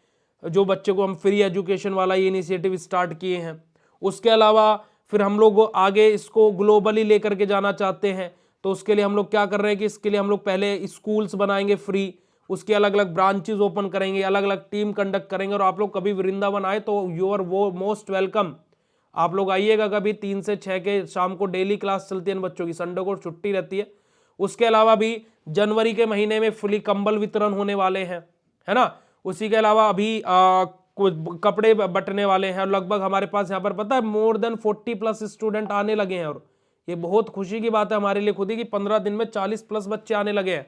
जो बच्चे को हम फ्री एजुकेशन वाला ये इनिशिएटिव स्टार्ट किए हैं। उसके अलावा फिर हम लोग आगे इसको ग्लोबली लेकर के जाना चाहते हैं, तो उसके लिए हम लोग क्या कर रहे हैं कि इसके लिए हम लोग पहले स्कूल्स बनाएंगे फ्री, उसके अलग अलग ब्रांचेस ओपन करेंगे, अलग अलग टीम कंडक्ट करेंगे। और आप लोग कभी वृंदावन आए तो यू आर वो मोस्ट वेलकम, आप लोग आइएगा कभी। 3 से 6 के शाम को डेली क्लास चलती है बच्चों की, संडे को छुट्टी रहती है। उसके अलावा भी जनवरी के महीने में फ्री कंबल वितरण होने वाले हैं, है ना। उसी के अलावा अभी कुछ कपड़े बटने वाले हैं। लगभग हमारे पास यहाँ पर पता है मोर देन 40+ स्टूडेंट आने लगे हैं, और ये बहुत खुशी की बात है हमारे लिए खुद ही कि 15 दिन में 40+ बच्चे आने लगे हैं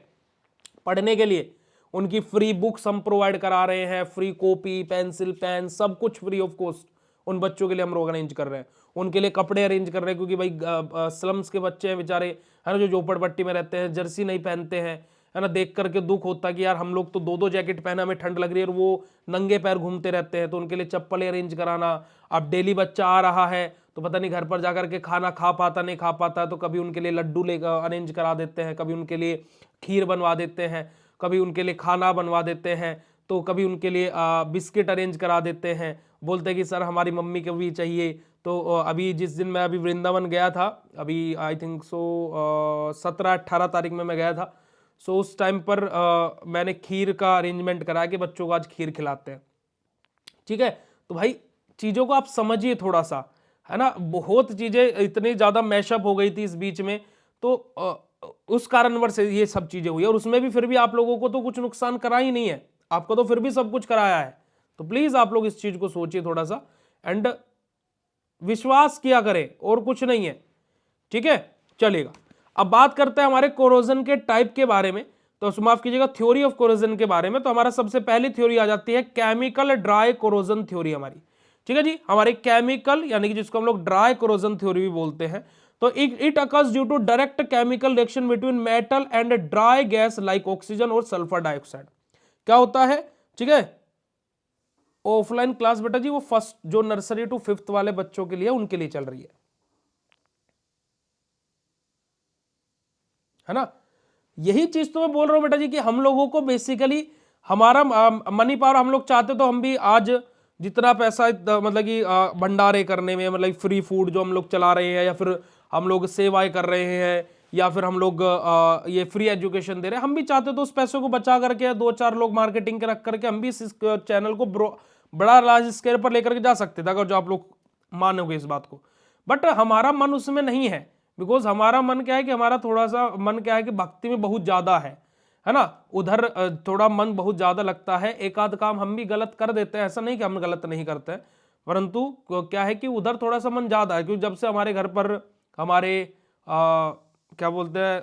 पढ़ने के लिए। उनकी फ्री बुक्स हम प्रोवाइड करा रहे हैं, फ्री कॉपी पेंसिल पेन सब कुछ फ्री ऑफ कॉस्ट उन बच्चों के लिए हम लोग अरेंज कर रहे हैं। उनके लिए कपड़े अरेंज कर रहे हैं, क्योंकि भाई स्लम्स के बच्चे हैं बेचारे, है ना, जो झोपड़पट्टी में रहते हैं, जर्सी नहीं पहनते हैं, है ना। देख करके दुख होता है कि यार हम लोग तो 2-2 जैकेट पहना, हमें ठंड लग रही है, और वो नंगे पैर घूमते रहते हैं। तो उनके लिए चप्पल अरेंज कराना। अब डेली बच्चा आ रहा है तो पता नहीं घर पर जाकर के खाना खा पाता नहीं खा पाता, तो कभी उनके लिए लड्डू लेकर अरेंज करा देते हैं, कभी उनके लिए खीर बनवा देते हैं, कभी उनके लिए खाना बनवा देते हैं, तो कभी उनके लिए बिस्किट अरेंज करा देते हैं। बोलते हैं कि सर हमारी मम्मी को भी चाहिए। तो अभी जिस दिन मैं अभी वृंदावन गया था, अभी आई थिंक सो 17-18 तारीख में मैं गया था, सो उस टाइम पर मैंने खीर का अरेंजमेंट करा कि बच्चों को आज खीर खिलाते हैं, ठीक है। तो भाई चीज़ों को आप समझिए थोड़ा सा, है ना। बहुत चीज़ें इतनी ज़्यादा मैशअप हो गई थी इस बीच में, तो उस कारणवश से ये सब चीज़ें हुई। और उसमें भी फिर भी आप लोगों को तो कुछ नुकसान करा ही नहीं है, आपको तो फिर भी सब कुछ कराया है। तो प्लीज़ आप लोग इस चीज़ को सोचिए थोड़ा सा, एंड विश्वास किया करें, और कुछ नहीं है, ठीक है। चलेगा, अब बात करते हैं हमारे कोरोजन के टाइप के बारे में। तो माफ कीजिएगा, थ्योरी ऑफ कोरोजन के बारे में। तो हमारा सबसे पहली थ्योरी आ जाती है केमिकल ड्राई कोरोजन थ्योरी हमारी, ठीक है जी। हमारे केमिकल यानी कि जिसको हम लोग ड्राई कोरोजन थ्योरी भी बोलते हैं। तो it occurs due to direct chemical reaction between metal and dry gas like oxygen और सल्फर डाइऑक्साइड। क्या होता है, ठीक है। ऑफलाइन क्लास बेटा जी वो फर्स्ट जो नर्सरी टू 5th वाले बच्चों के लिए, उनके लिए चल रही है ना। यही चीज तो मैं बोल रहा हूं बेटा जी कि हम लोगों को बेसिकली हमारा मनी पावर हम लोग चाहते तो हम भी आज जितना पैसा मतलब कि भंडारे करने में, मतलब फ्री फूड जो हम लोग चला रहे हैं, या फिर हम लोग सेवाएं कर रहे हैं, या फिर हम लोग ये फ्री एजुकेशन दे रहे हैं, हम भी चाहते तो उस पैसों को बचा करके 2-4 लोग मार्केटिंग के रख करके हम भी इस चैनल को बड़ा लार्ज स्केल पर लेकर के जा सकते थे, अगर जो आप लोग मानोगे इस बात को। बट हमारा मन उसमें नहीं है, बिकॉज हमारा मन क्या है कि हमारा थोड़ा सा मन क्या है कि भक्ति में बहुत ज्यादा है ना। उधर थोड़ा मन बहुत ज्यादा लगता है। एक आध काम हम भी गलत कर देते हैं, ऐसा नहीं कि हम गलत नहीं करते हैं, परंतु क्या है कि उधर थोड़ा सा मन ज्यादा है। क्योंकि जब से हमारे घर पर हमारे क्या बोलते हैं,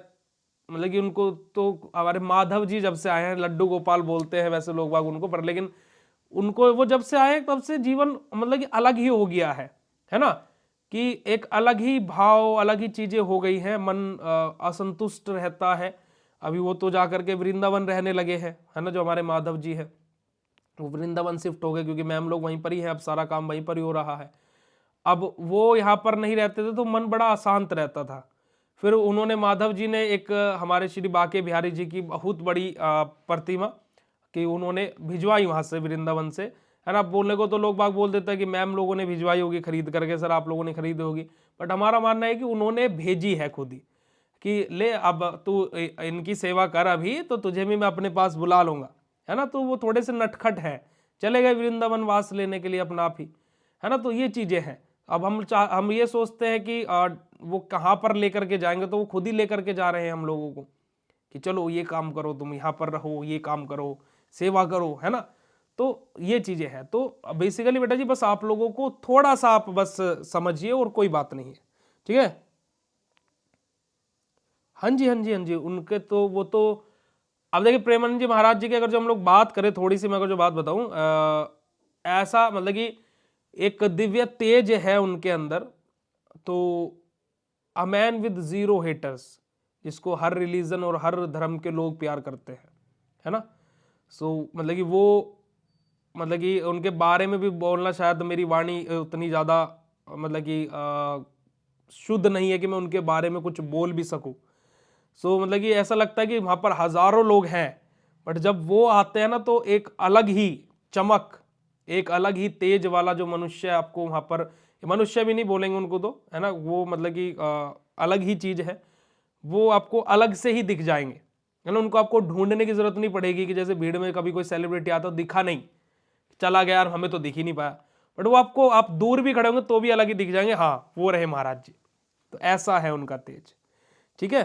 मतलब कि उनको तो हमारे माधव जी जब से आए हैं, लड्डू गोपाल बोलते हैं वैसे लोग बाग उनको, पर लेकिन उनको वो जब से आए तब से जीवन मतलब कि अलग ही हो गया है ना। कि एक अलग ही भाव, अलग ही चीजें हो गई हैं, मन असंतुष्ट रहता है। अभी वो तो जाकर के वृंदावन रहने लगे हैं, है ना। जो हमारे माधव जी है वो वृंदावन शिफ्ट हो गए, क्योंकि मैम लोग वहीं पर ही है, अब सारा काम वहीं पर ही हो रहा है। अब वो यहाँ पर नहीं रहते थे तो मन बड़ा अशांत रहता था। फिर उन्होंने, माधव जी ने एक हमारे श्री बाके बिहारी जी की बहुत बड़ी प्रतिमा कि उन्होंने भिजवाई वहां से वृंदावन से, है ना। बोलने को तो लोग बाग बोल देते हैं कि मैम लोगों ने भिजवाई होगी खरीद करके, सर आप लोगों ने खरीदी होगी, बट हमारा मानना है कि उन्होंने भेजी है खुद ही, कि ले अब तू इनकी सेवा कर, अभी तो तुझे भी मैं अपने पास बुला लूंगा, है ना। तो वो थोड़े से नटखट है, चले गए वृंदावन वास लेने के लिए अपना आप ही, है ना। तो ये चीजें हैं। हम ये सोचते हैं कि वो कहाँ पर लेकर के जाएंगे, तो वो खुद ही लेकर के जा रहे हैं हम लोगों को कि चलो ये काम करो, तुम यहाँ पर रहो, ये काम करो, सेवा करो, है ना। तो ये चीजें हैं। तो बेसिकली बेटा जी बस आप लोगों को थोड़ा सा आप बस समझिए और कोई बात नहीं है, ठीक है। हाँ जी, हाँ जी, हाँ जी, उनके तो वो तो अब देखिए प्रेमानंद जी महाराज जी की अगर जो हम लोग बात करें, थोड़ी सी मैं अगर जो बात बताऊं, ऐसा मतलब कि एक दिव्य तेज है उनके अंदर। तो a man with zero haters, जिसको हर रिलीजन और हर धर्म के लोग प्यार करते हैं, है ना। सो मतलब कि वो मतलब कि उनके बारे में भी बोलना शायद मेरी वाणी उतनी ज़्यादा मतलब कि शुद्ध नहीं है कि मैं उनके बारे में कुछ बोल भी सकूं। सो मतलब कि ऐसा लगता है कि वहां पर हजारों लोग हैं, बट जब वो आते हैं ना तो एक अलग ही चमक, एक अलग ही तेज वाला जो मनुष्य आपको वहां पर, मनुष्य भी नहीं बोलेंगे उनको तो, है ना, वो मतलब कि अलग ही चीज है। वो आपको अलग से ही दिख जाएंगे, है ना। उनको आपको ढूंढने की जरूरत नहीं पड़ेगी कि जैसे भीड़ में कभी कोई सेलिब्रिटी आता तो दिखा नहीं, चला गया यार हमें तो दिख ही नहीं पाया, बट वो आपको, आप दूर भी खड़े होंगे तो भी अलग ही दिख जाएंगे, हाँ वो रहे महाराज जी। तो ऐसा है उनका तेज, ठीक है।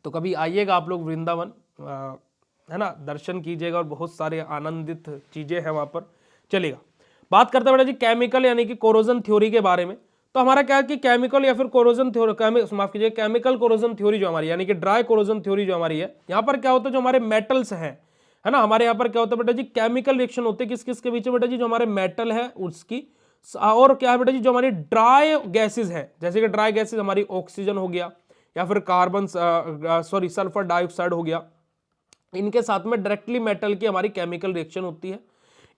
तो कभी आइएगा आप लोग वृंदावन, है ना, दर्शन कीजिएगा और बहुत सारे आनंदित चीजें हैं वहां पर। चलेगा, बात करते हैं बेटा जी केमिकल यानी कि कोरोजन थ्योरी के बारे में। तो हमारा क्या है कि केमिकल या फिर कोरोजन थ्योरी, माफ कीजिए, केमिकल कोरोजन थ्योरी जो हमारी यानी कि ड्राई कोरोजन थ्योरी जो हमारी है, यहाँ पर क्या होता है, जो हमारे मेटल्स हैं, है ना, हमारे यहाँ पर क्या होता है बेटा जी, केमिकल रिएक्शन होते हैं किस किस के बीच में बेटा जी, जो हमारे मेटल है उसकी, और क्या है बेटा जी, जो हमारी ड्राई गैसेज है, जैसे कि ड्राई गैसेज हमारी ऑक्सीजन हो गया या फिर कार्बन सॉरी सल्फर डाइऑक्साइड हो गया, इनके साथ में डायरेक्टली मेटल की हमारी केमिकल रिएक्शन होती है।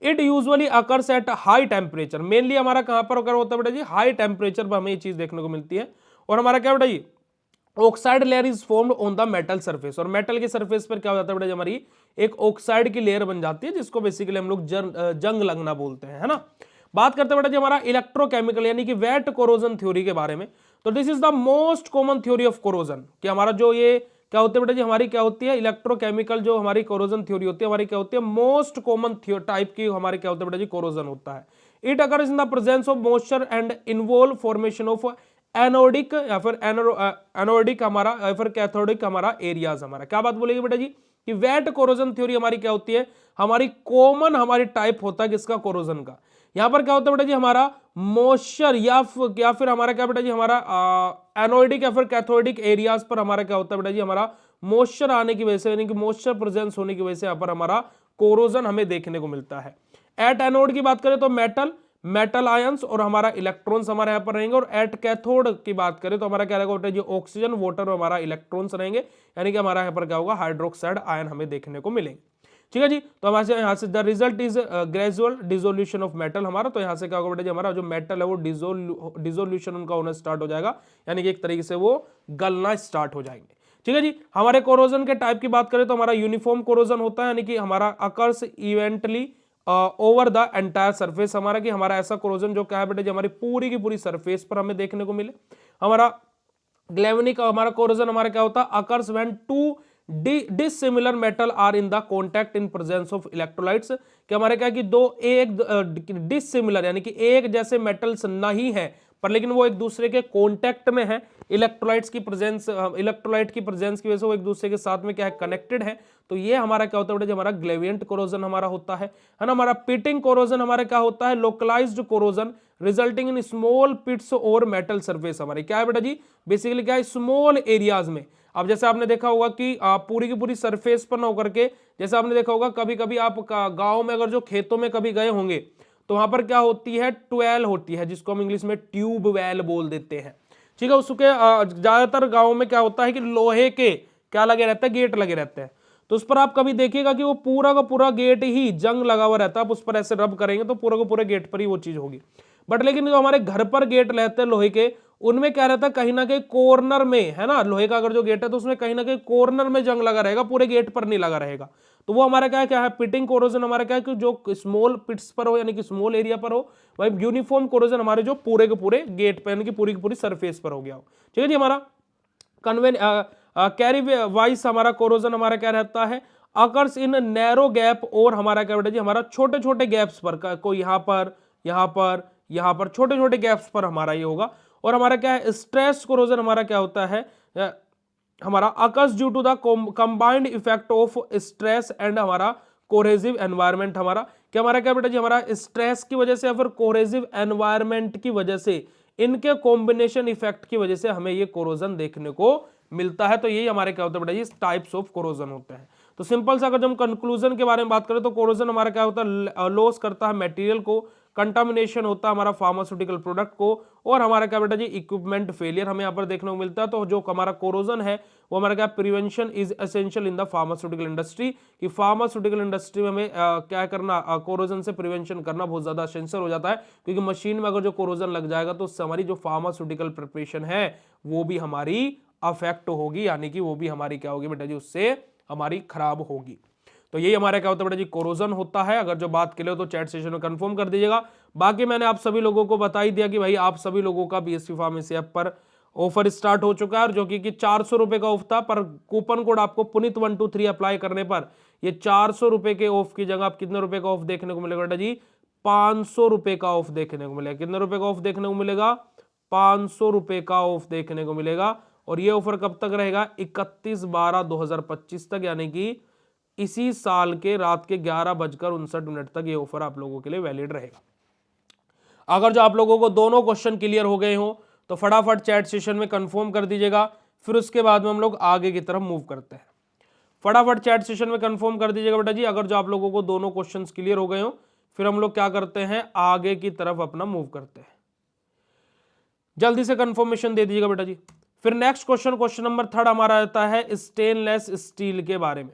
It usually occurs at high temperature, mainly हमारा कहां पर अगर होता है बेटा जी, हाई टेम्परेचर पर हमें ये चीज देखने को मिलती है। और हमारा क्या बेटा जी, oxide layer is formed on the metal surface, और मेटल के सरफेस पर क्या हो जाता है बेटा जी, हमारी एक ऑक्साइड की लेयर बन जाती है, जिसको बेसिकली हम लोग जंग लगना बोलते हैं, है ना। बात करते हैं बेटा जी हमारा इलेक्ट्रोकेमिकल यानी कि वेट कोरोजन थ्योरी के बारे में। तो this is the most common theory of corrosion, कि हमारा जो ये क्या होते हैं बेटा जी, हमारी क्या होती है इलेक्ट्रोकेमिकल, जो हमारी कोरोजन थ्योरी होती है, हमारी क्या होती है मोस्ट कॉमन टाइप की हमारे क्या होता है बेटा जी, कोरोजन होता है। It occurs in the presence of moisture and involve formation of anodic या फिर एनोडिक हमारा या फिर कैथोडिक हमारा एरियाज। हमारा क्या बात बोलेगी बेटा जी, कि वेट कोरोजन थ्योरी हमारी क्या होती है, हमारी कॉमन हमारी टाइप होता है किसका, कोरोजन का। यहां पर क्या होता है बेटा जी, हमारा मॉइस्चर या फिर हमारा क्या बेटा जी, हमारा एनोइडिक या फिर कैथोडिक एरियाज पर हमारा क्या होता है बेटा जी, हमारा मॉइस्चर आने की वजह से यानी कि मॉइस्चर प्रेजेंस होने की वजह से यहां पर हमारा कोरोजन हमें देखने को मिलता है। एट एनोड की बात करें तो मेटल आयंस और हमारा इलेक्ट्रॉन्स हमारे यहाँ पर रहेंगे, और एट कैथोड की बात करें तो हमारा क्या रहेगा जो ऑक्सीजन वाटर और हमारा इलेक्ट्रॉन्स रहेंगे, यानी कि हमारा यहाँ पर क्या होगा, हाइड्रोक्साइड आयन हमें देखने को मिलेंगे। ठीक है जी। तो हमारे यहाँ से the result is gradual dissolution of metal हमारा, तो यहाँ से क्या होगा बेटा जी, हमारा जो मेटल है वो डिसोल्यूशन उनका होना स्टार्ट हो जाएगा, यानी कि एक तरीके से वो गलना स्टार्ट हो जाएंगे। ठीक है जी। हमारे कोरोजन के टाइप की बात करें तो हमारा यूनिफॉर्म कोरोजन होता है, यानी कि हमारा occurs इवेंटली over the entire surface, हमारा कि हमारा ऐसा कोरोजन जो क्या है बेटा जी, हमारी पूरी की पूरी सरफेस पर हमें देखने को मिले। हमारा ग्लेवनिक हमारा कोरोजन हमारा क्या होता है, occurs when two dissimilar metal are in the contact in presence of electrolytes, कि हमारे क्या कि दो एक डिसिमिलर यानी कि एक जैसे मेटल्स नहीं है, पर लेकिन वो एक दूसरे के कांटेक्ट में है, इलेक्ट्रोलाइट्स की प्रेजेंस, इलेक्ट्रोलाइट की प्रेजेंस की वजह से वो एक दूसरे के साथ में क्या है, कनेक्टेड है। तो ये हमारा क्या होता है बेटा, हमारा ग्लेवियंट कोरोजन हमारा होता है ना। हमारा पिटिंग कोरोजन हमारा क्या होता है, localised corrosion resulting in small pits और मेटल सरफेस, हमारे क्या है बेटा जी, बेसिकली क्या है, स्मॉल एरियाज में। अब जैसे आपने देखा होगा कि पूरी की पूरी सरफेस पर ना होकर के, जैसे आपने देखा होगा कभी कभी आप गांव में अगर जो खेतों में कभी गए होंगे तो वहां पर क्या होती है, ट्वेल होती है, जिसको हम इंग्लिश में ट्यूब वेल बोल देते हैं। ठीक है। उसके ज्यादातर गांवों में क्या होता है कि लोहे के क्या लगे रहते हैं, गेट लगे रहते हैं। तो उस पर आप कभी देखिएगा कि वो पूरा का पूरा गेट ही जंग लगा हुआ रहता है, आप उस पर ऐसे रब करेंगे तो पूरा का पूरा गेट पर ही वो चीज होगी। बट लेकिन जो हमारे घर पर गेट रहते हैं लोहे के, उनमें क्या रहता है, कहीं ना कहीं कॉर्नर में, है ना, लोहे का अगर जो गेट है तो उसमें कहीं ना कहीं कॉर्नर में जंग लगा रहेगा, पूरे गेट पर नहीं लगा रहेगा। तो वो हमारा क्या है पिटिंग कोरोजन हमारा क्या है कि जो स्मॉल पिट्स पर हो यानी कि स्मॉल एरिया पर हो, वही यूनिफॉर्म कोरोजन हमारे जो पूरे के पूरे गेट पर यानी कि पूरी की पूरी सरफेस पर हो गया हो। ठीक है जी। हमारा कन्वेन कैरी वाइस हमारा कोरोजन हमारा क्या रहता है, अकर्स इन नैरो गैप, और हमारा क्या बेटा जी, हमारा छोटे छोटे गैप्स पर, कोई यहां पर, यहां पर, यहाँ पर छोटे छोटे गैप्स पर हमारा ये होगा। और हमारा क्या है, स्ट्रेस कोरोजन हमारा क्या होता है, हमारा occurs due to the combined effect of stress and हमारा कोहेसिव एनवायरनमेंट। हमारा क्या बेटा जी, हमारा स्ट्रेस की वजह से या फिर कोहेसिव एनवायरनमेंट की वजह से, इनके कॉम्बिनेशन इफेक्ट की वजह से हमें ये कोरोजन देखने को मिलता है। तो यही हमारे क्या होता है बेटा जी, टाइप्स ऑफ कोरोजन होते हैं। तो सिंपल सा अगर हम कंक्लूजन के बारे में बात करें तो कोरोजन हमारा क्या होता है, लॉस करता है मटेरियल को, कंटामिनेशन होता है हमारा फार्मास्यूटिकल प्रोडक्ट को, और हमारा क्या बेटा जी, इक्विपमेंट फेलियर हमें यहाँ पर देखने को मिलता है। तो जो हमारा कोरोजन है वो हमारा क्या, prevention is essential in the pharmaceutical industry, कि फार्मास्यूटिकल इंडस्ट्री में हमें क्या करना, कोरोजन से प्रिवेंशन करना बहुत ज्यादा एसेंशियल हो जाता है, क्योंकि मशीन में अगर जो कोरोजन लग जाएगा तो उससे हमारी जो फार्मास्यूटिकल प्रिपरेशन है वो भी हमारी अफेक्ट होगी, यानी कि वो भी हमारी क्या होगी बेटा जी, उससे हमारी खराब होगी। तो यही हमारा क्या होता है बेटा जी, कोरोजन होता है। अगर जो बात के लिए तो चैट सेशन में कंफर्म कर दीजिएगा। बाकी मैंने आप सभी लोगों को बता ही दिया कि भाई आप सभी लोगों का बीएससी फार्मेसी ऐप पर ऑफर स्टार्ट हो चुका है, और जो कि 400 रुपए का ऑफ था, पर कूपन कोड आपको पुनीत 123 अप्लाई करने पर ये 400 रुपए के ऑफ की जगह आप कितने रुपए का ऑफ देखने को मिलेगा बेटा जी, 500 रुपए का ऑफ देखने को मिलेगा। कितने रुपए का ऑफ देखने को मिलेगा, 500 रुपए का ऑफ देखने को मिलेगा। और ये ऑफर कब तक रहेगा, 31/12/2025 तक, यानी कि इसी साल के रात के 11:59 तक ये ऑफर आप लोगों के लिए वैलिड रहेगा। अगर जो आप लोगों को दोनों क्वेश्चन क्लियर हो गए हो तो फटाफट चैट सेशन में कंफर्म कर दीजिएगा, फिर उसके बाद में हम लोग आगे की तरफ मूव करते हैं। फटाफट चैट सेशन में कंफर्म कर दीजिएगा बेटा जी, अगर जो आप लोगों को दोनों क्वेश्चंस क्लियर हो गए हो, फिर हम लोग क्या करते हैं, आगे की तरफ अपना मूव करते हैं। जल्दी से कंफर्मेशन दे दीजिएगा बेटा जी। फिर नेक्स्ट क्वेश्चन नंबर 3 हमारा आता है स्टेनलेस स्टील के बारे में,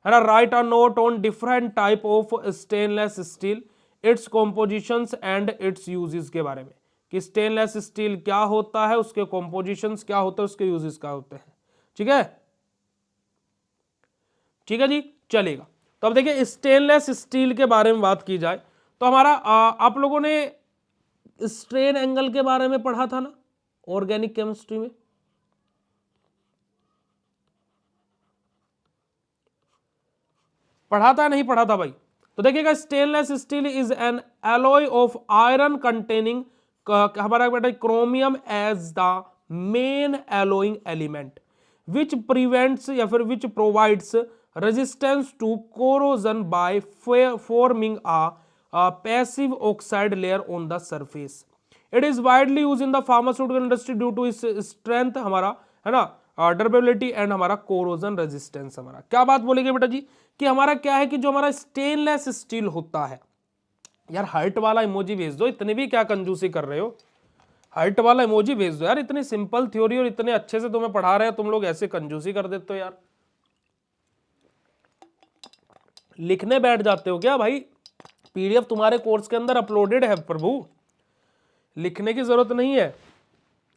है ना। Right a note on different type of stainless steel, it's compositions and it's uses के बारे में, कि स्टेनलेस स्टील क्या होता है, उसके कॉम्पोजिशंस क्या होते हैं, उसके यूजेस क्या होते हैं। ठीक है, ठीक है जी, चलेगा। तो अब देखिए स्टेनलेस स्टील के बारे में बात की जाए तो हमारा आप लोगों ने स्ट्रेन एंगल के बारे में पढ़ा था ना ऑर्गेनिक केमिस्ट्री में। पढ़ा था नहीं पढ़ा था भाई। तो देखिएगा stainless steel is an alloy of iron containing हमारा बेटा chromium as the main alloying element which prevents या फिर which provides resistance to corrosion by forming a passive oxide layer on the surface. It is widely used in the pharmaceutical industry due to its strength हमारा, है ना, durability and हमारा corrosion resistance. हमारा क्या बात बोलेंगे बेटा जी, कि हमारा क्या है कि जो हमारा स्टेनलेस स्टील होता है, यार हार्ट वाला इमोजी भेज दो, इतनी भी क्या कंजूसी कर रहे हो, हार्ट वाला इमोजी भेज दो यार। इतनी सिंपल थ्योरी और इतने अच्छे से तुम्हें पढ़ा रहे हैं, तुम लोग ऐसे कंजूसी कर देते हो यार, लिखने बैठ जाते हो क्या भाई। पीडीएफ तुम्हारे कोर्स के अंदर अपलोडेड है प्रभु, लिखने की जरूरत नहीं है,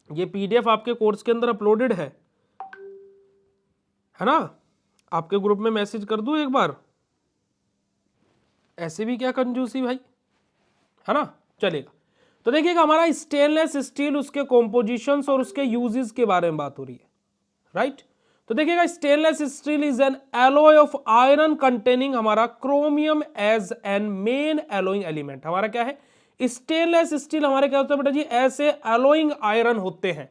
ये पीडीएफ आपके कोर्स के अंदर अपलोडेड है ना। आपके ग्रुप में मैसेज कर दूं एक बार, ऐसे भी क्या कंजूसी भाई, है ना। चलेगा, तो देखिएगा हमारा स्टेनलेस स्टील, उसके कॉम्पोजिशंस और उसके यूजेस के बारे में बात हो रही है, राइट। तो देखिएगा stainless steel is an alloy of iron containing हमारा chromium as an main alloying element. हमारा क्या है, स्टेनलेस स्टील हमारे क्या होता है बेटा जी, ऐसे एलोइंग आयरन होते हैं।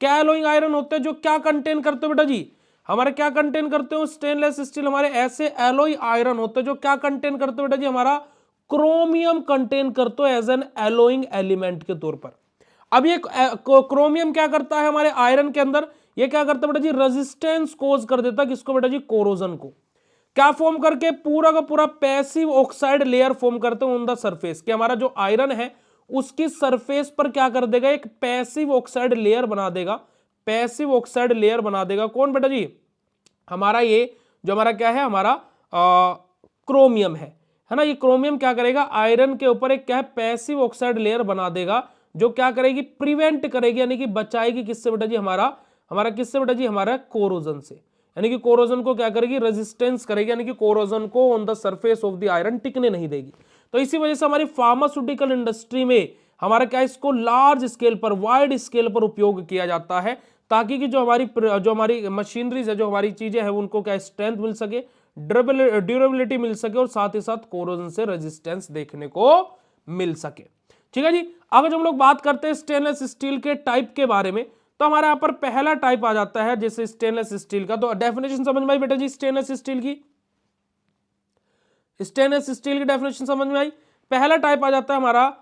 क्या एलोइंग आयरन होते हैं, जो क्या कंटेन करते हो बेटा जी, हमारे क्या कंटेन करते हो, स्टेनलेस स्टील हमारे ऐसे एलोई आयरन होते हैं जो क्या कंटेन करते हो बेटा जी, हमारा क्रोमियम कंटेन करते हो एज एन एलोइंग एलिमेंट के तौर पर। अब ये क्रोमियम क्या करता है हमारे आयरन के अंदर, ये क्या करता है बेटा जी, रेजिस्टेंस कोज कर देता है, किसको बेटा जी, कोरोजन को। क्या फॉर्म करके, पूरा का पूरा पैसिव ऑक्साइड लेयर फॉर्म करते हैं ऑन द सरफेस, कि हमारा जो आयरन है उसकी सरफेस पर क्या कर देगा, एक पैसिव ऑक्साइड लेयर बना देगा, पैसिव ऑक्साइड लेयर बना देगा। कौन बेटा जी, हमारा ये जो हमारा क्या है, हमारा क्रोमियम है ना। ये क्रोमियम क्या करेगा, आयरन के ऊपर एक क्या है, पैसिव ऑक्साइड लेयर बना देगा, जो क्या करेगी, प्रिवेंट करेगी, यानी कि बचाएगी किससे बेटा जी, हमारा किससे बेटा जी, हमारा कोरोजन से। यानी कि कोरोजन को क्या करेगी, रेजिस्टेंस करेगी, यानी कि कोरोजन को on the surface of the iron टिकने नहीं देगी। तो इसी वजह से हमारी फार्मास्यूटिकल इंडस्ट्री में हमारा क्या, इसको लार्ज स्केल पर, वाइड स्केल पर उपयोग किया जाता है, ताकि कि जो हमारी मशीनरीज है, जो हमारी चीजें हैं, उनको क्या स्ट्रेंथ मिल सके, ड्यूरेबिलिटी मिल सके, और साथ ही साथ कोरोजन से रेजिस्टेंस देखने को मिल सके। ठीक है जी। अगर हम लोग बात करते हैं स्टेनलेस स्टील के टाइप के बारे में, तो हमारे यहाँ पर पहला टाइप आ जाता है जैसे स्टेनलेस स्टील का। तो डेफिनेशन समझ में आई बेटा जी स्टेनलेस स्टील की? स्टेनलेस स्टील की डेफिनेशन समझ में आई। पहला टाइप आ जाता है हमारा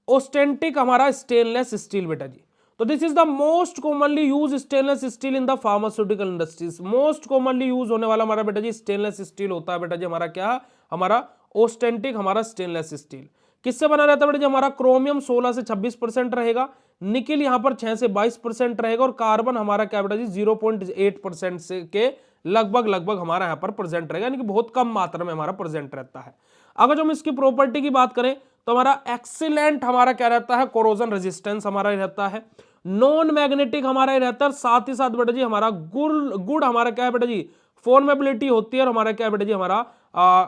ऑस्टेंटिक हमारा स्टेनलेस स्टील बेटा जी। तो this is the most commonly use stainless steel in the pharmaceutical industries. Most commonly use होने वाला हमारा बेटा जी स्टेनलेस स्टील होता है बेटा जी हमारा क्या, हमारा ऑस्टेंटिक हमारा स्टेनलेस स्टील। किससे बना रहता है बेटा जी? हमारा क्रोमियम 16 से 26% रहेगा, निकिल यहाँ पर 6 से 22% रहेगा, और कार्बन हमारा क्या बेटा जी 0.8% से के लगभग हमारा यहाँ पर प्रेजेंट रहेगा, यानी कि बहुत कम मात्रा में हमारा प्रेजेंट रहता है। अगर हम इसकी प्रॉपर्टी की बात करें तो हमारा एक्सीलेंट हमारा क्या रहता है, कोरोजन रेजिस्टेंस हमारा ही रहता है, नॉन मैग्नेटिक हमारा ही रहता है, साथ ही साथ बेटा जी हमारा गुड हमारा क्या है बेटा जी, फॉर्मेबिलिटी होती है, और हमारा क्या है बेटा जी हमारा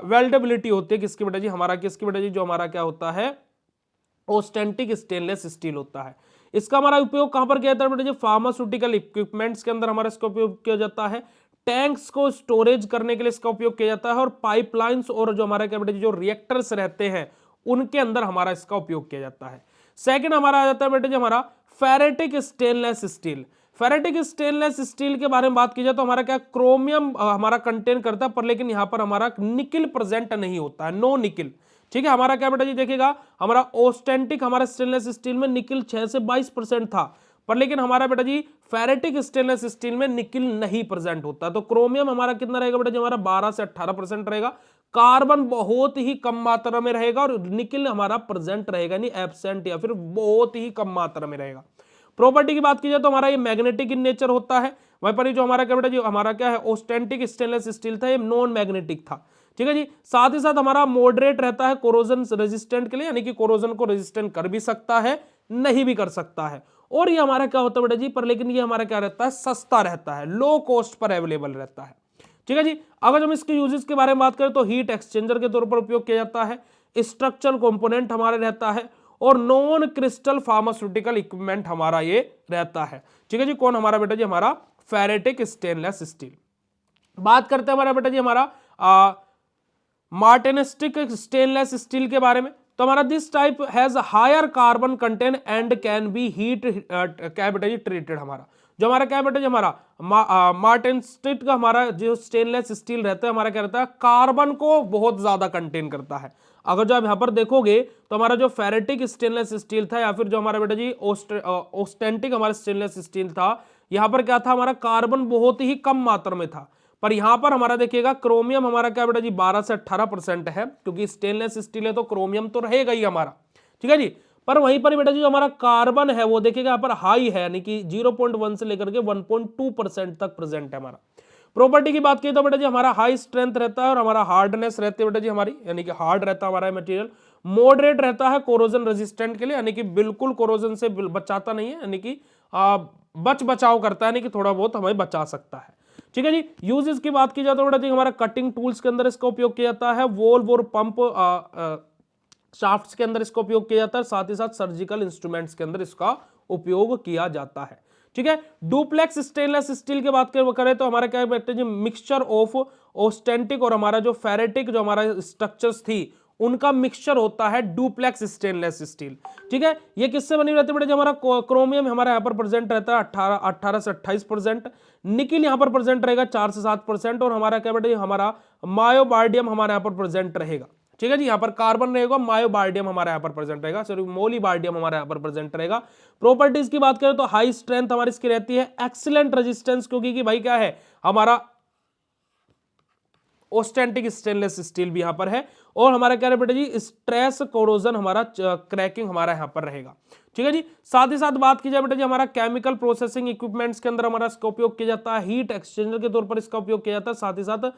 वेल्डेबिलिटी होती है। किसकी बेटा जी? हमारा किसकी बेटा जी? जो हमारा क्या होता है ऑस्टेंटिक स्टेनलेस स्टील होता है। इसका हमारा उपयोग कहां पर किया जाता है बेटा जी? फार्मास्यूटिकल इक्विपमेंट्स के अंदर हमारा इसका उपयोग किया जाता है, टैंक्स को स्टोरेज करने के लिए इसका उपयोग किया जाता है, और पाइपलाइंस और जो हमारा क्या बेटा जी जो रिएक्टर्स रहते हैं उनके अंदर हमारा इसका उपयोग किया जाता है। सेकंड हमारा आ जाता है बेटा जी हमारा ferritic stainless steel. Ferritic stainless steel के बारे में बात की जाए तो हमारा क्या क्रोमियम हमारा कंटेन करता है, पर लेकिन यहां पर हमारा निकिल प्रेजेंट नहीं होता है, नो निकिल। ठीक है, हमारा क्या बेटा जी देखिएगा, हमारा ऑस्टेंटिक हमारा स्टेनलेस स्टील में निकिल 6 से 22% था, पर लेकिन हमारा बेटा जी फेरेटिक स्टेनलेस स्टील में निकिल नहीं प्रेजेंट होता। तो क्रोमियम हमारा कितना रहेगा बेटा जी? हमारा 12 से 18% रहेगा, कार्बन बहुत ही कम मात्रा में रहेगा, और निकिल हमारा प्रेजेंट रहेगा नहीं, एब्सेंट या फिर बहुत ही कम मात्रा में रहेगा। प्रॉपर्टी की बात की जाए तो हमारा ये मैग्नेटिक इन नेचर होता है, वहीं पर जो हमारा क्या बेटा जी हमारा क्या है ऑस्टेंटिक स्टेनलेस स्टील था, ये नॉन मैग्नेटिक था। ठीक है जी, साथ ही साथ हमारा मॉडरेट रहता है कोरोजन रेजिस्टेंट के लिए, यानी कि कोरोजन को रेजिस्टेंट कर भी सकता है, नहीं भी कर सकता है। और ये हमारा क्या होता है बेटा जी, पर लेकिन ये हमारा क्या रहता है, सस्ता रहता है, लो कॉस्ट पर अवेलेबल रहता है। ठीक है जी, अगर हम इसके यूजेस के बारे में बात करें तो हीट एक्सचेंजर के तौर पर उपयोग किया जाता है, स्ट्रक्चरल कंपोनेंट हमारे रहता है, और नॉन क्रिस्टल फार्मास्यूटिकल इक्विपमेंट हमारा ये रहता है। ठीक है जी, कौन हमारा बेटा जी? हमारा फेरेटिक स्टेनलेस स्टील। बात करते हैं हमारा बेटा जी हमारा मार्टिनिस्टिक स्टेनलेस स्टील के बारे में। तो हमारा this type has higher carbon content and can be heat क्या बेटा जी ट्रीटेड। हमारा जो हमारा क्या बेटा जी हमारा मार्टिनिस्टिक का हमारा जो स्टेनलेस स्टील रहता है हमारा क्या रहता है, कार्बन को बहुत ज्यादा कंटेन करता है। अगर जो आप यहाँ पर देखोगे तो हमारा जो फेरेटिक स्टेनलेस स्टील था, या फिर जो हमारा बेटा जी ऑस्टेंटिक हमारा स्टेनलेस स्टील था, यहाँ पर क्या था, हमारा कार्बन बहुत ही कम मात्रा में था। पर यहां पर हमारा देखिएगा क्रोमियम हमारा क्या बेटा जी 12 से 18% है, क्योंकि स्टेनलेस स्टील है तो क्रोमियम तो रहेगा ही हमारा। ठीक है जी, पर वहीं पर बेटा जी जो हमारा कार्बन है वो देखिएगा यहाँ पर हाई है, यानी कि 0.1 से लेकर के 1.2% तक प्रेजेंट है हमारा। प्रॉपर्टी की बात की तो बेटा जी हमारा हाई स्ट्रेंथ रहता है, और हमारा हार्डनेस रहती है बेटा जी हमारी, यानी कि हार्ड रहता है हमारा मटेरियल, मॉडरेट रहता है कोरोजन रेजिस्टेंट के लिए, यानी कि बिल्कुल कोरोजन से बचाता नहीं है, यानी कि बचाव करता है, यानी कि थोड़ा बहुत हमें बचा सकता है। ठीक है जी, यूजेस की बात की जाए तो बेटा जी हमारा कटिंग टूल्स के अंदर इसका उपयोग किया जाता है, वोल्व और पंप शाफ्ट्स के अंदर इसका उपयोग किया जाता है, साथ ही साथ सर्जिकल इंस्ट्रूमेंट्स के अंदर इसका उपयोग किया जाता है। ठीक है, डुप्लेक्स स्टेनलेस स्टील की बात करें तो हमारा क्या बेटा जी मिक्सचर ऑफ ऑस्टेंटिक और हमारा जो फेरेटिक जो हमारा स्ट्रक्चर्स थी उनका मिक्सचर होता है डुप्लेक्स स्टेनलेस स्टील। ठीक है, ये किससे बनी रहती है बेटा जी? हमारा क्रोमियम हमारा यहाँ पर प्रेजेंट रहता है 18 से 28%, निकिल यहाँ पर प्रेजेंट रहेगा 4 से 7%, और हमारा क्या बेटा जी हमारा मायोबार्डियम हमारा यहाँ पर प्रेजेंट रहेगा। ठीक है जी, यहाँ पर कार्बन रहेगा, मायोबार्डियम हमारा यहाँ पर प्रेजेंट रहेगा, सॉरी मोलीबार्डियम हमारा यहाँ पर प्रेजेंट रहेगा। प्रॉपर्टीज की बात करें तो हाई स्ट्रेंथ हमारी इसकी रहती है, एक्सीलेंट रेजिस्टेंस, क्योंकि कि भाई क्या है हमारा ऑस्टेंटिक स्टेनलेस स्टील भी यहां पर है, और हमारा क्या है बेटा जी स्ट्रेस कोरोजन हमारा क्रैकिंग हमारा यहां पर रहेगा। ठीक है जी, साथ ही साथ बात की जाए बेटा जी हमारा केमिकल प्रोसेसिंग इक्विपमेंट्स के अंदर हमारा इसका उपयोग किया जाता है, हीट एक्सचेंजर के तौर पर इसका उपयोग किया जाता है, साथ ही साथ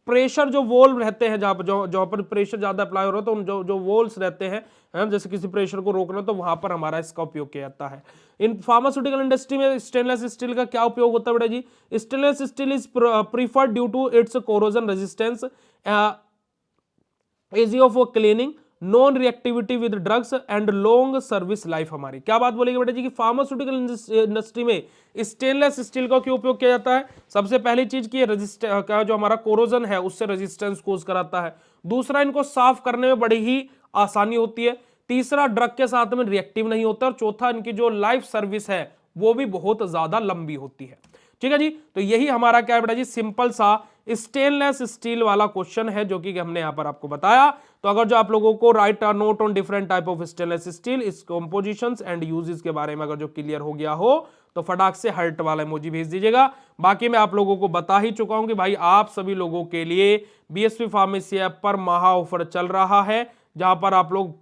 प्रेशर जो वोल्व रहते हैं जहां पर प्रेशर ज्यादा अप्लाई हो रहा है तो उन जो वोल्व्स रहते हैं जैसे किसी प्रेशर को रोकना तो वहां पर हमारा इसका उपयोग किया जाता है। इन फार्मास्यूटिकल इंडस्ट्री में स्टेनलेस स्टील का क्या उपयोग होता है बेटा जी? Stainless steel is preferred due to its corrosion resistance, easy of cleaning, non reactivity with drugs and long service life. हमारी क्या बात बोलेगी बेटा जी कि फार्मास्यूटिकल इंडस्ट्री में स्टेनलेस स्टील का क्यों उपयोग किया जाता है? सबसे पहली चीज की का जो हमारा कोरोजन है उससे रेजिस्टेंस कोज कराता है, दूसरा इनको साफ करने में बड़ी ही आसानी होती है, तीसरा ड्रग के साथ में रिएक्टिव नहीं होता, और चौथा इनकी जो लाइफ सर्विस है वो भी बहुत ज्यादा लंबी होती है। ठीक है जी, तो यही हमारा क्या है बेटा जी, सिंपल सा स्टेनलेस स्टील वाला क्वेश्चन है जो कि हमने यहां पर आपको बताया। तो अगर जो आप लोगों को right a note on different type of stainless steel, इस कंपोजिशंस एंड यूजेस के बारे में अगर जो क्लियर हो गया हो तो फटाक से हर्ट वाला इमोजी भेज दीजिएगा। बाकी मैं आप लोगों को बता ही चुका हूं कि भाई आप सभी लोगों के लिए बीएसवी फार्मेसी ऐप पर महा ऑफर चल रहा है, जहां पर आप लोग